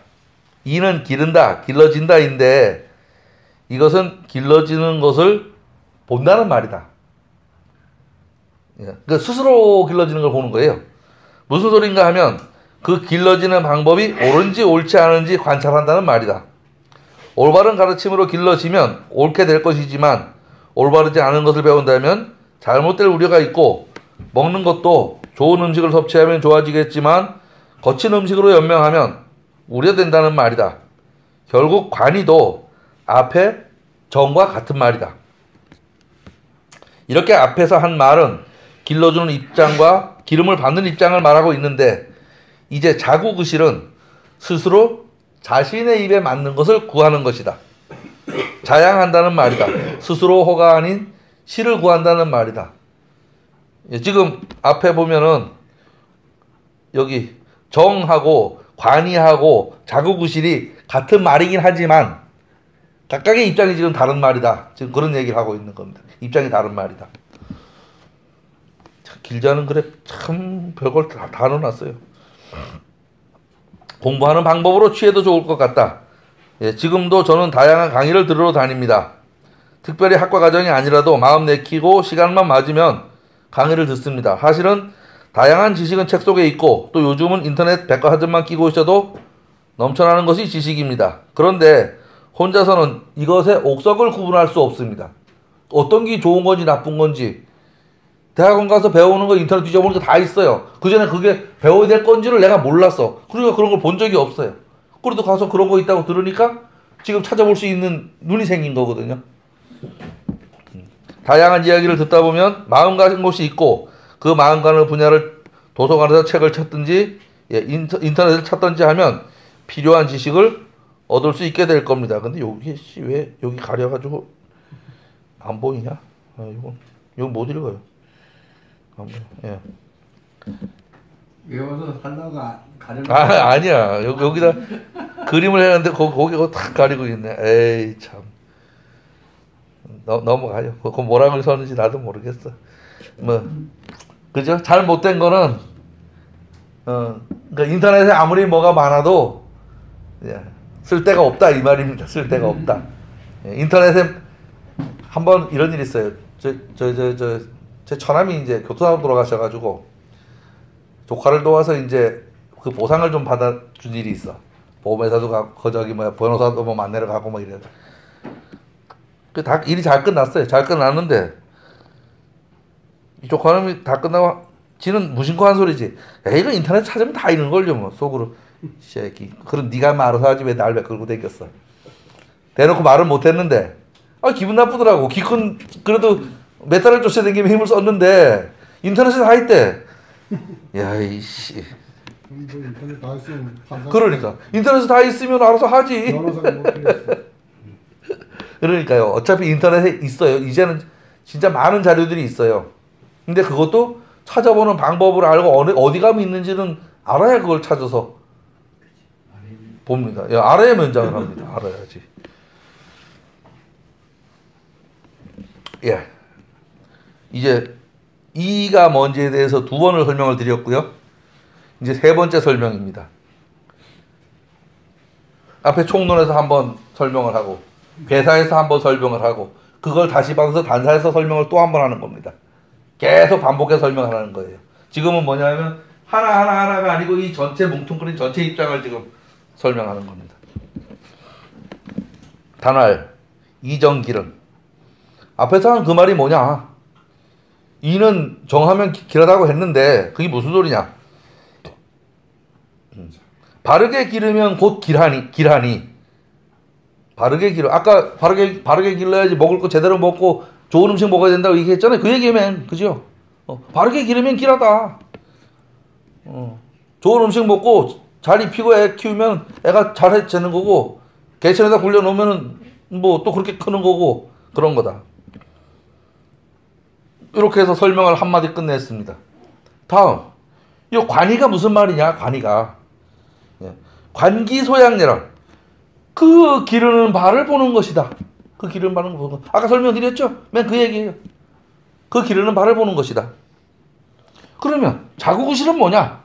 이는 기른다, 길러진다인데 이것은 길러지는 것을 본다는 말이다. 예, 그러니까 스스로 길러지는 걸 보는 거예요. 무슨 소린가 하면 그 길러지는 방법이 옳은지 옳지 않은지 관찰한다는 말이다. 올바른 가르침으로 길러지면 옳게 될 것이지만 올바르지 않은 것을 배운다면 잘못될 우려가 있고 먹는 것도 좋은 음식을 섭취하면 좋아지겠지만 거친 음식으로 연명하면 우려된다는 말이다. 결국 관이도 앞에 정과 같은 말이다. 이렇게 앞에서 한 말은 길러주는 입장과 기름을 받는 입장을 말하고 있는데 이제 자구그실은 스스로 자신의 입에 맞는 것을 구하는 것이다. 자양한다는 말이다. 스스로 호가 아닌 실을 구한다는 말이다. 예, 지금 앞에 보면은 여기 정하고 관이하고 자구구실이 같은 말이긴 하지만 각각의 입장이 지금 다른 말이다. 지금 그런 얘기를 하고 있는 겁니다. 입장이 다른 말이다. 길지 않은 글에 참 별걸 다 넣어놨어요. 공부하는 방법으로 취해도 좋을 것 같다. 예, 지금도 저는 다양한 강의를 들으러 다닙니다. 특별히 학과 과정이 아니라도 마음 내키고 시간만 맞으면 강의를 듣습니다. 사실은 다양한 지식은 책 속에 있고 또 요즘은 인터넷 백과사전만 끼고 있어도 넘쳐나는 것이 지식입니다. 그런데 혼자서는 이것의 옥석을 구분할 수 없습니다. 어떤 게 좋은 건지 나쁜 건지 대학원 가서 배우는 거 인터넷 뒤져보니까 다 있어요. 그전에 그게 배워야 될 건지를 내가 몰랐어. 그러니까 그런 걸 본 적이 없어요. 그래도 가서 그런 거 있다고 들으니까 지금 찾아볼 수 있는 눈이 생긴 거거든요. 다양한 이야기를 듣다 보면 마음 가는 곳이 있고 그 마음 가는 분야를 도서관에서 책을 찾든지 인터넷을 찾든지 하면 필요한 지식을 얻을 수 있게 될 겁니다. 근데 여기 왜 여기 가려가지고 안 보이냐? 이건 못 읽어요. 예. 외워서 살다가 가려는 아니야. 여기다 그림을 해놨는데 거기가 탁 가리고 있네. 에이 참. 넘어가요. 그 뭐라고 써는지 나도 모르겠어. 뭐 그죠? 잘 못된 거는 그러니까 인터넷에 아무리 뭐가 많아도 쓸 데가 없다 이 말입니다. 쓸 데가 없다. 인터넷에 한번 이런 일이 있어요. 제 처남이 이제 교통사고 돌아가셔가지고 조카를 도와서 이제 그 보상을 좀 받아준 일이 있어. 보험회사도 가고 저기 변호사도 뭐 만나러 가고 뭐 이래. 그 다 일이 잘 끝났어요. 잘 끝났는데 이 조카놈이 다 끝나고 지는 무심코 한 소리지. 에이 이거 인터넷 찾으면 다 있는 걸요 뭐 속으로. 새끼. 그럼 네가 말을 하지 왜 날 왜 끌고 댕겼어. 대놓고 말은 못했는데 기분 나쁘더라고. 기껏 그래도 몇 달을 쫓아다니면 힘을 썼는데 인터넷에 다 있대. 야 이씨. 인터넷 다 있으면 그러니까 인터넷에 다 있으면 알아서 하지. 변호사가 못 필요했어. 그러니까요. 어차피 인터넷에 있어요. 이제는 진짜 많은 자료들이 있어요. 근데 그것도 찾아보는 방법을 알고 어디 가면 있는지는 알아야 그걸 찾아서 봅니다. 알아야 면장을 합니다. 알아야지. 예. 이제 이가 뭔지에 대해서 두 번을 설명을 드렸고요. 이제 세 번째 설명입니다. 앞에 총론에서 한번 설명을 하고 괴사에서 한번 설명을 하고 그걸 다시 받아서 단사에서 설명을 또 한 번 하는 겁니다. 계속 반복해서 설명하는 거예요. 지금은 뭐냐면 하나가 아니고 이 전체 뭉뚱그린 전체 입장을 지금 설명하는 겁니다. 단활, 이정길은 앞에서 한 그 말이 뭐냐? 이는 정하면 길하다고 했는데 그게 무슨 소리냐? 바르게 기르면 곧 길하니 바르게 길어. 아까 바르게 길러야지 먹을 거 제대로 먹고 좋은 음식 먹어야 된다고 얘기했잖아요. 그 얘기면 그죠? 바르게 기르면 길하다. 좋은 음식 먹고 잘 입히고 애 키우면 애가 잘 되는 거고 개천에다 굴려놓으면 뭐 또 그렇게 크는 거고 그런 거다. 이렇게 해서 설명을 한마디 끝냈습니다. 다음 이 관이가 무슨 말이냐? 관이가 관기소양례란 그 기르는 바를 보는 것이다. 그 기르는 바를 보는 것. 아까 설명드렸죠? 맨 그 얘기예요. 그 기르는 바를 보는 것이다. 그러면 자구구실은 뭐냐?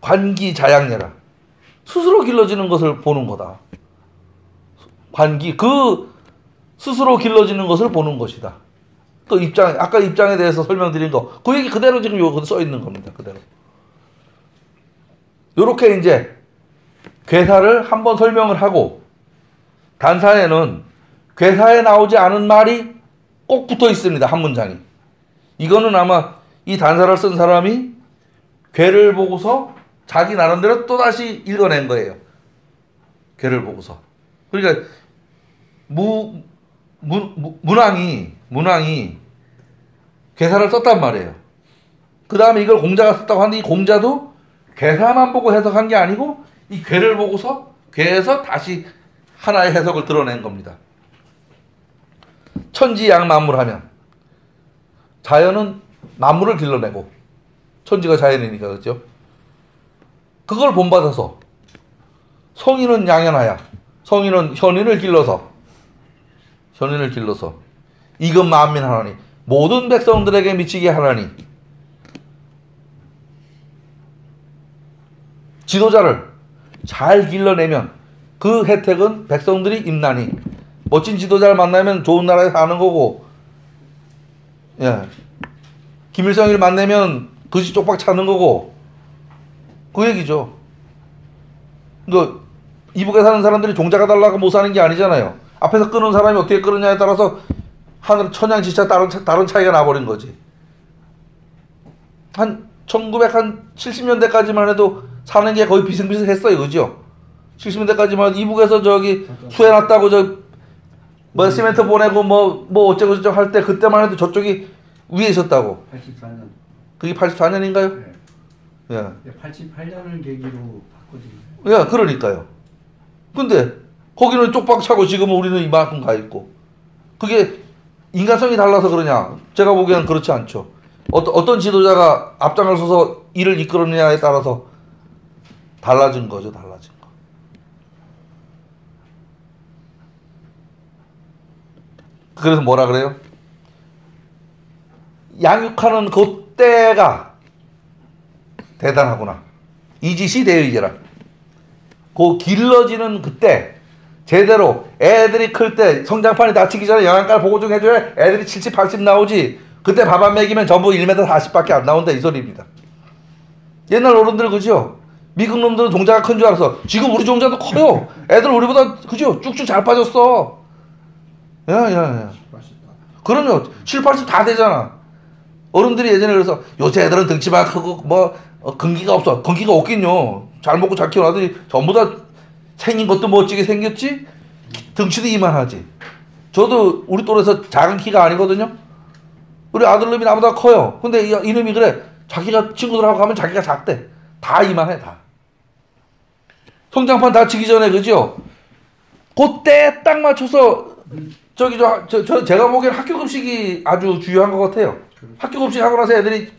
관기자양례라. 스스로 길러지는 것을 보는 거다. 그 스스로 길러지는 것을 보는 것이다. 그 아까 입장에 대해서 설명드린 거, 그 얘기 그대로 지금 여기 써 있는 겁니다. 그대로. 요렇게 이제 괴사를 한번 설명을 하고, 단사에는 괴사에 나오지 않은 말이 꼭 붙어 있습니다. 한 문장이. 이거는 아마 이 단사를 쓴 사람이 괴를 보고서 자기 나름대로 또다시 읽어낸 거예요. 괴를 보고서. 그러니까 문왕이 괴사를 썼단 말이에요. 그 다음에 이걸 공자가 썼다고 하는데 이 공자도 괴사만 보고 해석한 게 아니고 이 괴를 보고서 괴에서 다시 하나의 해석을 드러낸 겁니다. 천지양만물하면 자연은 만물을 길러내고, 천지가 자연이니까 그렇죠. 그걸 본받아서 성인은 양현하야, 성인은 현인을 길러서 이건 만민하나니 모든 백성들에게 미치게 하나니, 지도자를 잘 길러내면 그 혜택은 백성들이 입나니, 멋진 지도자를 만나면 좋은 나라에 사는 거고, 예, 김일성을 만나면 그지 쪽박 차는 거고, 그 얘기죠. 그 이북에 사는 사람들이 종자가 달라고 못 사는 게 아니잖아요. 앞에서 끄는 사람이 어떻게 끄느냐에 따라서 하늘 천양지차 다른 차이가 나버린 거지. 한 1970년대까지만 해도 사는 게 거의 비슷비슷했어요. 그죠? 70년대까지만 해도 이북에서 저기 수해놨다고 뭐 시멘트 보내고 뭐 어쩌고 저쩌고 할 때, 그때만 해도 저쪽이 위에 있었다고. 84년. 그게 84년인가요? 네. 예. 88년을 계기로 바꿔진 거예요. 예, 그러니까요. 근데 거기는 쪽박 차고 지금은 우리는 이만큼 가 있고, 그게 인간성이 달라서 그러냐? 제가 보기에는 그렇지 않죠. 어떤 지도자가 앞장을 서서 일을 이끌느냐에 따라서 달라진 거죠. 달라진 거. 그래서 뭐라 그래요? 양육하는 그때가 대단하구나. 이짓이 대의제라. 그 길러지는 그때, 제대로 애들이 클 때 성장판이 다치기 전에 영양가를 보고 좀 해줘야 애들이 70, 80 나오지. 그때 밥 안 먹이면 전부 1m 40밖에 안 나온다, 이 소리입니다. 옛날 어른들 그죠? 미국 놈들은 종자가 큰 줄 알았어. 지금 우리 종자도 커요. 애들 우리보다 그죠? 쭉쭉 잘 빠졌어. 야. 그럼요. 7, 80 다 되잖아. 어른들이 예전에 그래서 요새 애들은 덩치만 크고 근기가 없어. 근기가 없긴요. 잘 먹고 잘 키운 아들이 전부 다 생긴 것도 멋지게 생겼지, 덩치도 이만하지. 저도 우리 또래에서 작은 키가 아니거든요. 우리 아들놈이 나보다 커요. 근데 이놈이 그래. 자기가 친구들하고 가면 자기가 작대. 다 이만해, 다. 성장판 다치기 전에, 그죠? 그때 딱 맞춰서 제가 보기엔 학교 급식이 아주 중요한 것 같아요. 학교 급식 하고 나서 애들이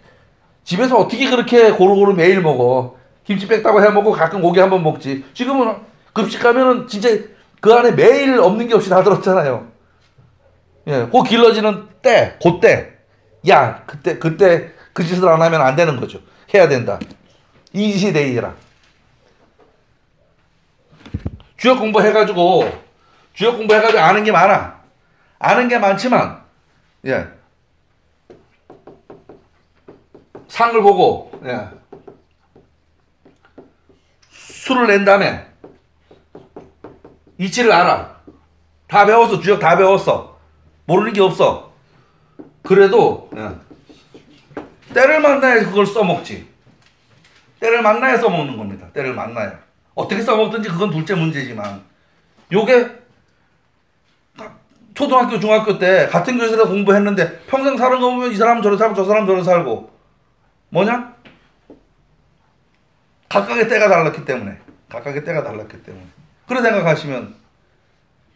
집에서 어떻게 그렇게 고루고루 매일 먹어. 김치 뺐다고 해 먹고 가끔 고기 한번 먹지. 지금은 급식 가면은 진짜 그 안에 매일 없는 게 없이 다 들었잖아요. 예, 그 길러지는 때, 그때, 야, 그때 그 짓을 안 하면 안 되는 거죠. 해야 된다. 이짓이 대의라. 주역 공부해가지고 아는 게 많아. 아는 게 많지만, 예, 상을 보고, 예, 수를 낸 다음에 이치를 알아. 다 배웠어. 주역 다 배웠어. 모르는 게 없어. 그래도, 예, 때를 만나야 그걸 써먹지. 때를 만나야 써먹는 겁니다. 때를 만나야. 어떻게 써먹든지 그건 둘째 문제지만, 요게 초등학교, 중학교 때 같은 교실에서 공부했는데 평생 사는 거 보면 이 사람은 저래 살고 저 사람은 저래 살고, 뭐냐? 각각의 때가 달랐기 때문에. 그렇게 생각하시면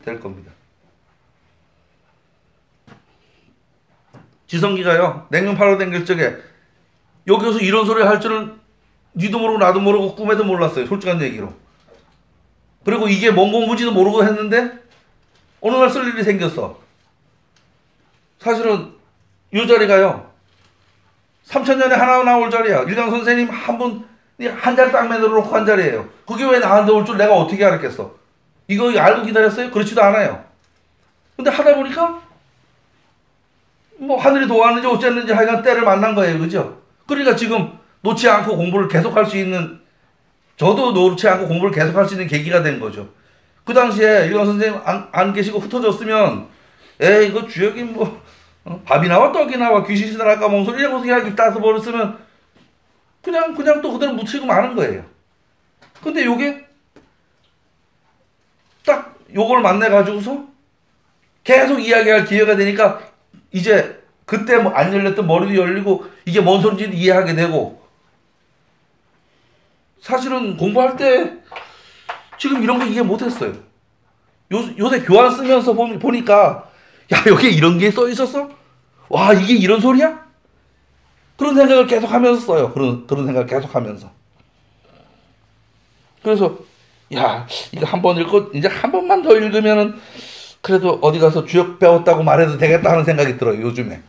될 겁니다. 지성기가요, 냉면 팔러 댕길 적에 여기 와서 이런 소리 할 줄을 니도 모르고 나도 모르고 꿈에도 몰랐어요. 솔직한 얘기로. 그리고 이게 뭔 공부인지도 모르고 했는데 어느 날 쓸 일이 생겼어. 사실은 이 자리가요. 3000년에 하나 나올 자리야. 일강 선생님 한 자리 딱 만들어 놓고 한 자리예요. 그게 왜 나한테 올 줄 내가 어떻게 알았겠어? 이거 알고 기다렸어요? 그렇지도 않아요. 근데 하다 보니까 뭐 하늘이 도왔는지 어쨌는지 하여간 때를 만난 거예요. 그죠? 그러니까 지금 놓지 않고 공부를 계속할 수 있는, 저도 놓지 않고 공부를 계속할 수 있는 계기가 된 거죠. 그 당시에 일강 선생님 안 계시고 흩어졌으면 에이 이거 주역이 뭐 밥이 나와 떡이 나와 귀신이 나랄까 뭔 소리 이라고 이야기 따서 버렸으면 그냥 또 그대로 묻히고 마는 거예요. 근데 요게 딱 요걸 만나 가지고서 계속 이야기할 기회가 되니까 이제 그때 뭐 안 열렸던 머리도 열리고 이게 뭔 소리인지 이해하게 되고, 사실은 공부할 때 지금 이런 거 이해 못했어요. 요새 교환 쓰면서 보니까 야 여기에 이런 게 써 있었어? 와 이게 이런 소리야? 그런 생각을 계속 하면서 써요. 그런 생각을 계속 하면서. 그래서 야 이거 한 번 읽고 이제 한 번만 더 읽으면은 그래도 어디 가서 주역 배웠다고 말해도 되겠다 하는 생각이 들어요. 요즘에.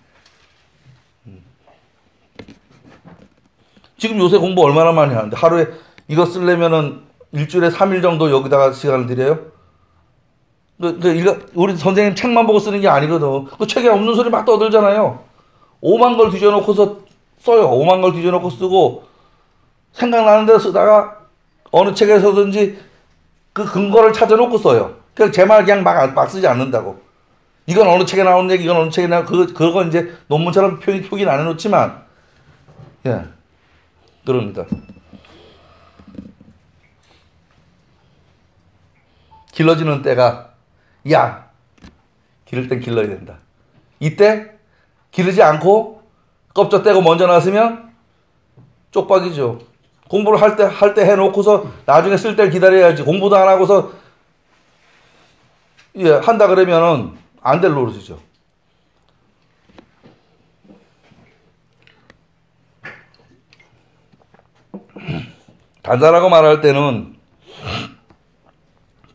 지금 요새 공부 얼마나 많이 하는데 하루에 이거 쓰려면은 일주일에 3일 정도 여기다가 시간을 들여요. 우리 선생님 책만 보고 쓰는 게 아니거든. 그 책에 없는 소리 막 떠들잖아요. 5만 걸 뒤져놓고서 써요. 5만 걸 뒤져놓고 쓰고 생각나는 대로 쓰다가 어느 책에서든지 그 근거를 찾아놓고 써요. 그냥 제 말 그냥 막 쓰지 않는다고. 이건 어느 책에 나오는 얘기, 이건 어느 책에 나오는 그거 이제 논문처럼 표기는 안 해놓지만 예 그럽니다. 길러지는 때가 야 기를 땐 길러야 된다. 이때 기르지 않고 껍적 떼고 먼저 나서면 쪽박이죠. 공부를 할 때 해놓고서 나중에 쓸 때를 기다려야지. 공부도 안 하고서 예 한다 그러면은 안 될 노릇이죠. 단단하고 말할 때는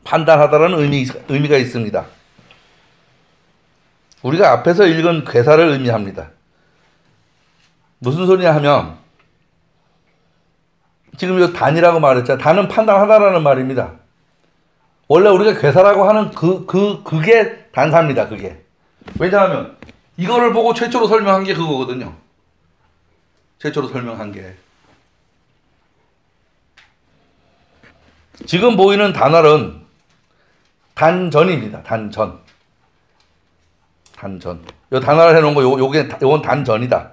판단하다라는 의미가 있습니다. 우리가 앞에서 읽은 괴사를 의미합니다. 무슨 소리냐 하면 지금 이 단이라고 말했잖아요. 단은 판단하다라는 말입니다. 원래 우리가 괴사라고 하는 그게 단사입니다. 그게. 왜냐하면 이거를 보고 최초로 설명한 게 그거거든요. 최초로 설명한 게. 지금 보이는 단월은 단전입니다. 단전. 요 단월을 해놓은 거 요건 단전이다.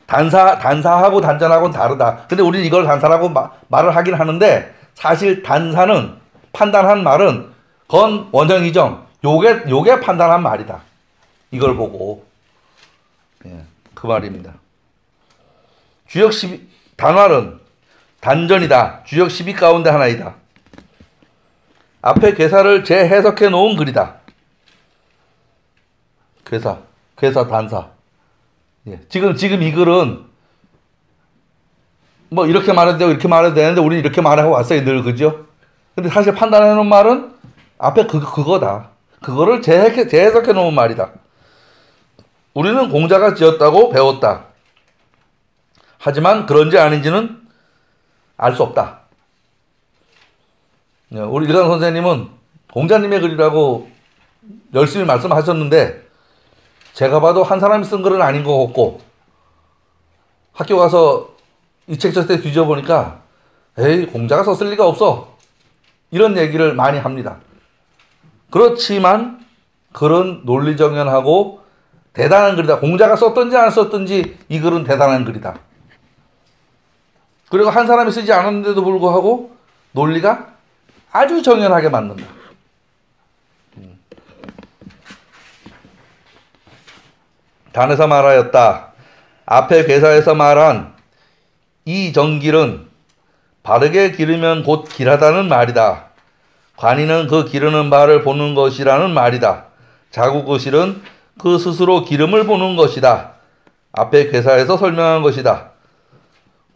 단사하고 단전하고는 다르다. 근데 우리는 이걸 단사라고 말을 하긴 하는데 사실 단사는 판단한 말은 건 원정이정. 요게 판단한 말이다. 이걸 보고. 예, 그 말입니다. 주역 12, 단월은 단전이다. 주역 12 가운데 하나이다. 앞에 괴사를 재해석해 놓은 글이다. 괴사, 단사. 예. 지금 이 글은 뭐 이렇게 말해도 되고 이렇게 말해도 되는데 우리는 이렇게 말하고 왔어요. 늘 그죠? 근데 사실 판단해 놓은 말은 앞에 그거다. 그거를 재해석해 놓은 말이다. 우리는 공자가 지었다고 배웠다. 하지만 그런지 아닌지는 알 수 없다. 우리 일강 선생님은 공자님의 글이라고 열심히 말씀하셨는데 제가 봐도 한 사람이 쓴 글은 아닌 것 같고 학교 가서 이 책 쳤을 때 뒤져보니까 에이 공자가 썼을 리가 없어 이런 얘기를 많이 합니다. 그렇지만 그런 논리정연하고 대단한 글이다. 공자가 썼든지 안 썼든지 이 글은 대단한 글이다. 그리고 한 사람이 쓰지 않았는데도 불구하고 논리가 아주 정연하게 맞는다. 단에서 말하였다. 앞에 괴사에서 말한 이 정길은 바르게 기르면 곧 길하다는 말이다. 관이는 그 기르는 바를 보는 것이라는 말이다. 자구거실은 그 스스로 기름을 보는 것이다. 앞에 괴사에서 설명한 것이다.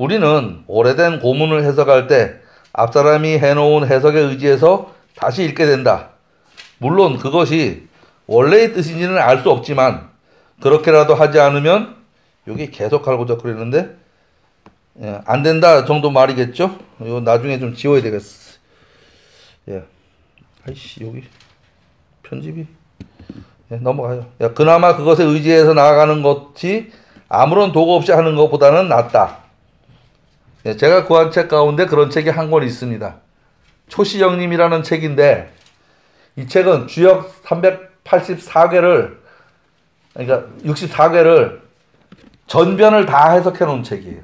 우리는 오래된 고문을 해석할 때 앞사람이 해놓은 해석에 의지해서 다시 읽게 된다. 물론 그것이 원래의 뜻인지는 알 수 없지만 그렇게라도 하지 않으면 여기 계속 갈고자 그랬는데 예, 안 된다 정도 말이겠죠? 이거 나중에 좀 지워야 되겠어. 예. 아이씨 여기 편집이 예, 넘어가요. 야, 그나마 그것에 의지해서 나아가는 것이 아무런 도구 없이 하는 것보다는 낫다. 예, 제가 구한 책 가운데 그런 책이 한 권 있습니다. 초시영님이라는 책인데 이 책은 주역 384개를 그러니까 64개를 전변을 다 해석해 놓은 책이에요.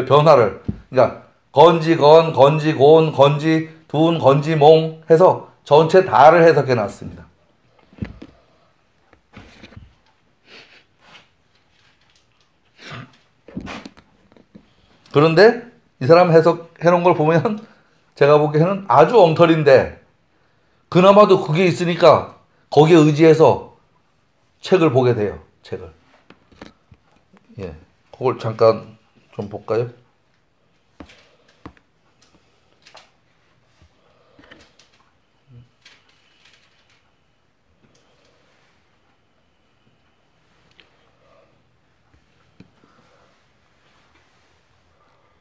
변화를 그러니까 건지건, 건지곤, 건지둔, 건지몽 해서 전체 다를 해석해 놨습니다. 그런데 이 사람 해석해 놓은 걸 보면 제가 보기에는 아주 엉터리인데 그나마도 그게 있으니까 거기에 의지해서 책을 보게 돼요. 책을. 예. 그걸 잠깐 좀 볼까요?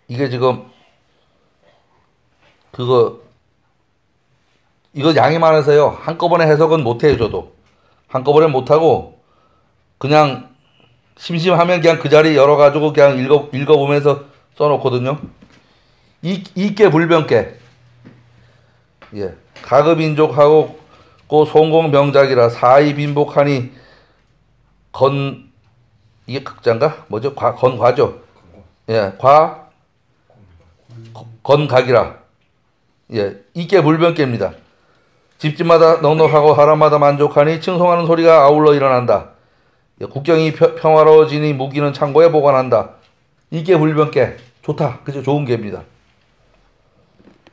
이게 지금 이거 양이 많아서요. 한꺼번에 해석은 못해요. 저도 한꺼번에 못하고 그냥 심심하면 그냥 그 자리 열어가지고 그냥 읽어보면서 써놓거든요. 이께 불변께 예 가급인족하고 송공명작이라 사이 빈복하니 이게 극자인가 뭐죠? 건과죠. 예 건각이라 예 이께 불변께입니다. 집집마다 넉넉하고 사람마다 만족하니 칭송하는 소리가 아울러 일어난다. 국경이 평화로워지니 무기는 창고에 보관한다. 이게 불변께 좋다. 그죠? 좋은 게입니다.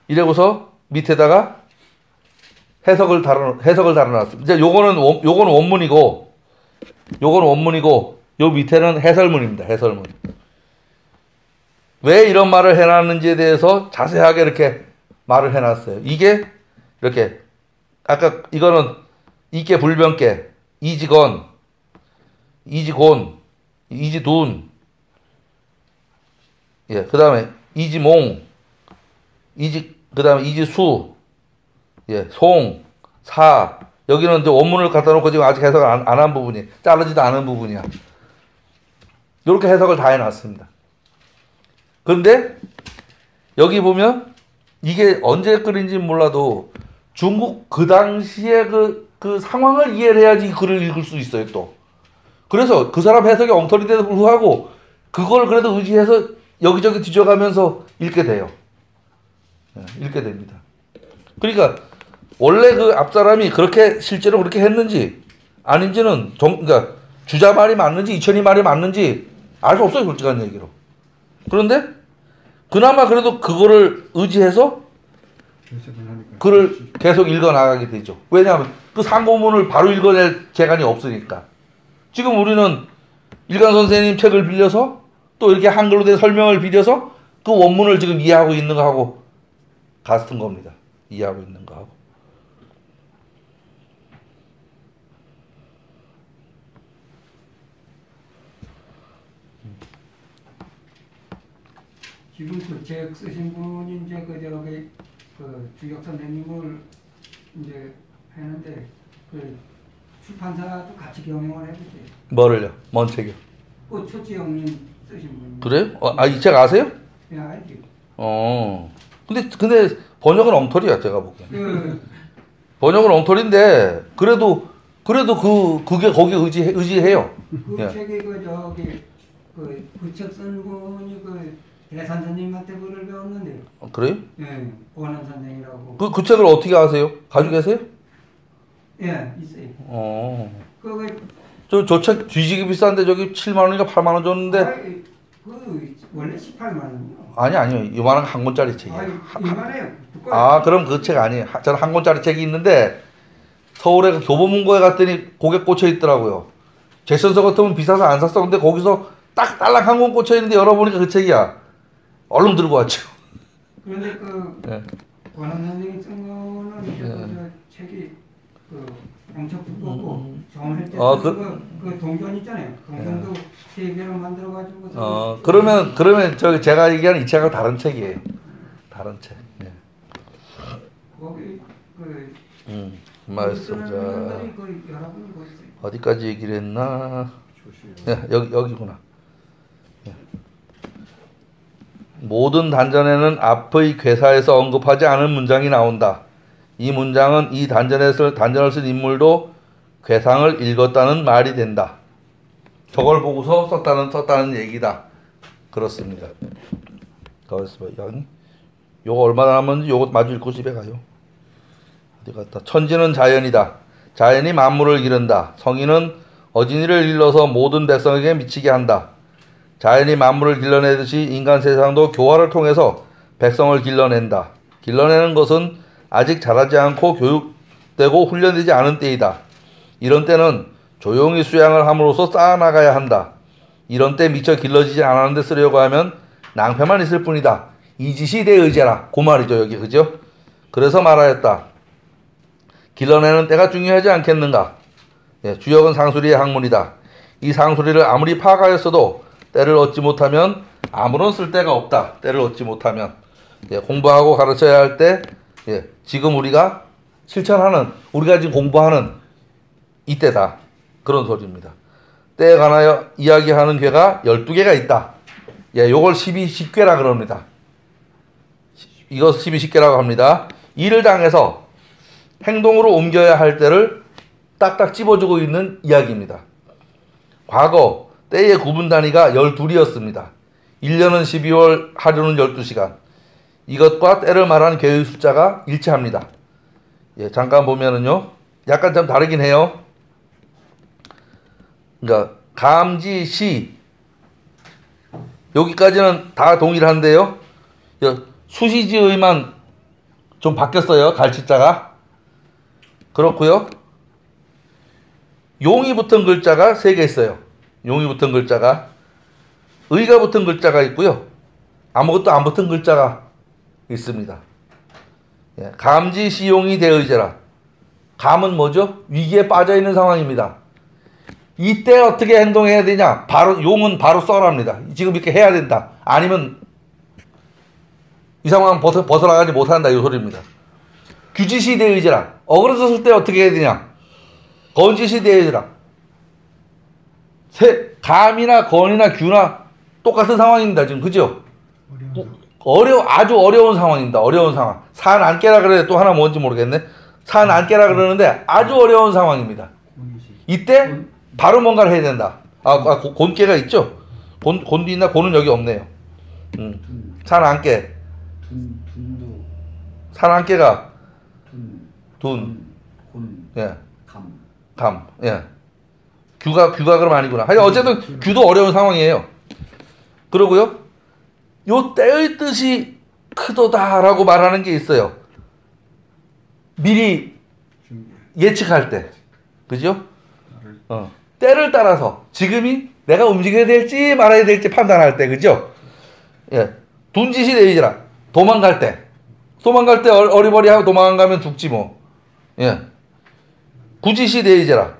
이래고서 밑에다가 해석을 달아놨습니다. 이제 요거는 원문이고 요 밑에는 해설문입니다. 해설문. 왜 이런 말을 해놨는지에 대해서 자세하게 이렇게 말을 해놨어요. 이게 이렇게 아까 이거는 이께 불변께 이지건 이지곤 이지둔 예 그다음에 이지몽 그 다음에 이지수 예 송 사 여기는 이제 원문을 갖다 놓고 지금 아직 해석을 안 한 부분이 자르지도 않은 부분이야. 이렇게 해석을 다 해놨습니다. 그런데 여기 보면 이게 언제 끓인지 몰라도 중국 그 당시에 그 상황을 이해를 해야지 글을 읽을 수 있어요. 또 그래서 그 사람 해석이 엉터리인데도 불구하고 그걸 그래도 의지해서 여기저기 뒤져가면서 읽게 돼요. 읽게 됩니다. 그러니까 원래 그 앞사람이 그렇게 실제로 그렇게 했는지 아닌지는 그러니까 주자 말이 맞는지 이천이 말이 맞는지 알 수 없어요. 솔직한 얘기로. 그런데 그나마 그래도 그거를 의지해서 글을 계속 읽어나가게 되죠. 왜냐하면 그 상고문을 바로 읽어낼 재간이 없으니까. 지금 우리는 일간 선생님 책을 빌려서 또 이렇게 한글로 된 설명을 빌려서 그 원문을 지금 이해하고 있는 거하고 같은 겁니다. 이해하고 있는 거하고. 지금 그 책 쓰신 분이 이제 그 주역 선생님을 이제 했는데 그 출판사도 같이 경영을 해주세요. 뭐를요? 뭔 책이요? 그 초지영님 쓰신 분. 그래요? 이 책 아세요? 네, 알지. 근데 번역은 엉터리야 제가 보기엔. 번역은 엉터리인데 그래도 그게 거기 의지해요. 그 예. 책이 그 책 쓴 분이 그 대산 선생님한테 글을 배웠는데. 그래요? 예, 보안 선생이라고. 그 책을 어떻게 아세요? 가지고 계세요? 예, 있어요. 저 책 뒤지기 비싼데 저기 7만 원인가 8만 원 줬는데. 그 원래 18만 원이요. 아니요. 이만한 한 권짜리 책이에요. 이만해요. 그럼 그 책 아니에요. 저는 한 권짜리 책이 있는데 서울에 그 교보문고에 갔더니 고개 꽂혀 있더라고요. 제천서 같으면 비싸서 안 샀어. 근데 거기서 딱 딸랑 한 권 꽂혀 있는데 열어보니까 그 책이야. 얼른 들고 왔죠. 그런데 그 예. 권한 선생이 쓴 거는 이제 저 책이 그 엄청 두껍고 정할 때 그 동전 있잖아요. 동전도 세 개로 만들어 가지고. 그러면 저기 제가 얘기하는 이 책하고 다른 책이에요. 다른 책. 예. 거기 그 말씀 자 그 여러분 뭐 있어요? 어디까지 얘기를 했나? 예, 여기구나. 예. 모든 단전에는 앞의 괴사에서 언급하지 않은 문장이 나온다. 이 문장은 이 단전을 쓴 인물도 괴상을 읽었다는 말이 된다. 저걸 보고서 썼다는 얘기다. 그렇습니다. 가만있어 봐. 요거 얼마나 남았는지 요거 마주 읽고 집에 가요. 어디 갔다. 천지는 자연이다. 자연이 만물을 기른다. 성인은 어진이를 일러서 모든 백성에게 미치게 한다. 자연이 만물을 길러내듯이 인간 세상도 교화를 통해서 백성을 길러낸다. 길러내는 것은 아직 자라지 않고 교육되고 훈련되지 않은 때이다. 이런 때는 조용히 수양을 함으로써 쌓아나가야 한다. 이런 때 미처 길러지지 않았는데 쓰려고 하면 낭패만 있을 뿐이다. 이짓이 내 의제라. 그 말이죠 여기 그죠? 그래서 말하였다. 길러내는 때가 중요하지 않겠는가? 예, 주역은 상수리의 학문이다. 이 상수리를 아무리 파악하였어도 때를 얻지 못하면 아무런 쓸데가 없다. 때를 얻지 못하면 공부하고 가르쳐야 할 때 지금 우리가 실천하는 우리가 지금 공부하는 이때다. 그런 소리입니다. 때에 관하여 이야기하는 괴가 12개가 있다. 요걸 12십괴라 그럽니다. 이것 12십괴라고 합니다. 일을 당해서 행동으로 옮겨야 할 때를 딱딱 집어주고 있는 이야기입니다. 과거 때의 구분 단위가 12이었습니다. 1년은 12월, 하루는 12시간. 이것과 때를 말하는 괴의 숫자가 일치합니다. 잠깐 보면은요. 약간 좀 다르긴 해요. 그러니까 감지, 시 여기까지는 다 동일한데요. 수시지의만 좀 바뀌었어요. 갈치자가. 그렇고요. 용이 붙은 글자가 3개 있어요. 용이 붙은 글자가. 의가 붙은 글자가 있고요. 아무것도 안 붙은 글자가 있습니다. 감지, 시용이 대의제라. 감은 뭐죠? 위기에 빠져있는 상황입니다. 이때 어떻게 행동해야 되냐? 바로 용은 바로 써랍니다. 지금 이렇게 해야 된다. 아니면 이 상황 벗어나가지 못한다. 이 소리입니다. 규지시 대의제라. 어그러졌을 때 어떻게 해야 되냐? 건지시 대의제라. 감이나 건이나 규나 똑같은 상황입니다. 지금 그죠? 아주 어려운 상황입니다. 어려운 상황. 산 안깨라 그래 또 하나 뭔지 모르겠네. 산 안깨라 그러는데 아주 어려운 상황입니다. 이때 바로 뭔가를 해야 된다. 곤깨가 있죠? 곤도 있나? 곤은 여기 없네요. 산 안깨. 둔도. 산 안깨가 곤. 예. 감. 예. 규가 그럼 아니구나. 하여튼 어쨌든 규도 어려운 상황이에요. 그러고요. 요 때의 뜻이 크도다라고 말하는 게 있어요. 미리 예측할 때. 그죠? 때를 따라서 지금이 내가 움직여야 될지 말아야 될지 판단할 때. 그죠? 예. 둔짓이 내리지라. 도망갈 때. 도망갈 때 어리버리하고 도망 안 가면 죽지 뭐. 예. 구짓이 내리지라.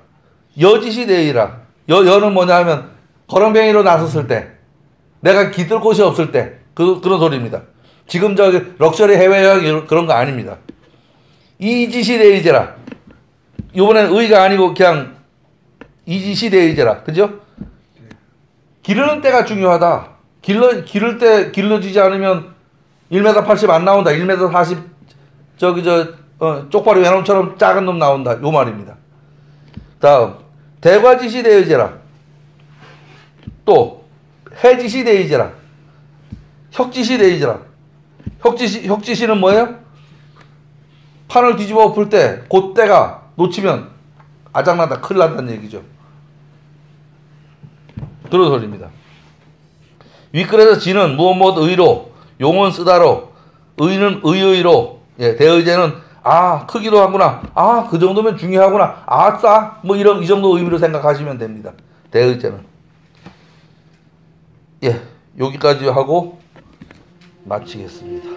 여짓이 내리라. 여는 뭐냐 하면 거렁뱅이로 나섰을 때. 내가 기댈 곳이 없을 때. 그런 소리입니다. 지금 저기 럭셔리 해외여행 그런 거 아닙니다. 이짓이 내리지라. 이번엔 의가 아니고 그냥 이짓이 내리지라. 그죠? 기르는 때가 중요하다. 기를 때 길러지지 않으면 1m 80 안 나온다. 1m 40 쪽발이 외놈처럼 작은 놈 나온다. 요 말입니다. 다음 대과짓이 되어지라. 또 해짓이 되어지라. 혁짓이 되어지라. 혁짓이는 뭐예요? 판을 뒤집어 엎을 때 그때가 놓치면 아작나다. 큰일 난다는 얘기죠. 그런 소리입니다. 윗글에서 지는 무엇 의로, 용은 쓰다로, 의는 의의로, 대의제는 크기도 하구나. 그 정도면 중요하구나. 아싸. 뭐 이 정도 의미로 생각하시면 됩니다. 대의제는. 예, 여기까지 하고 마치겠습니다.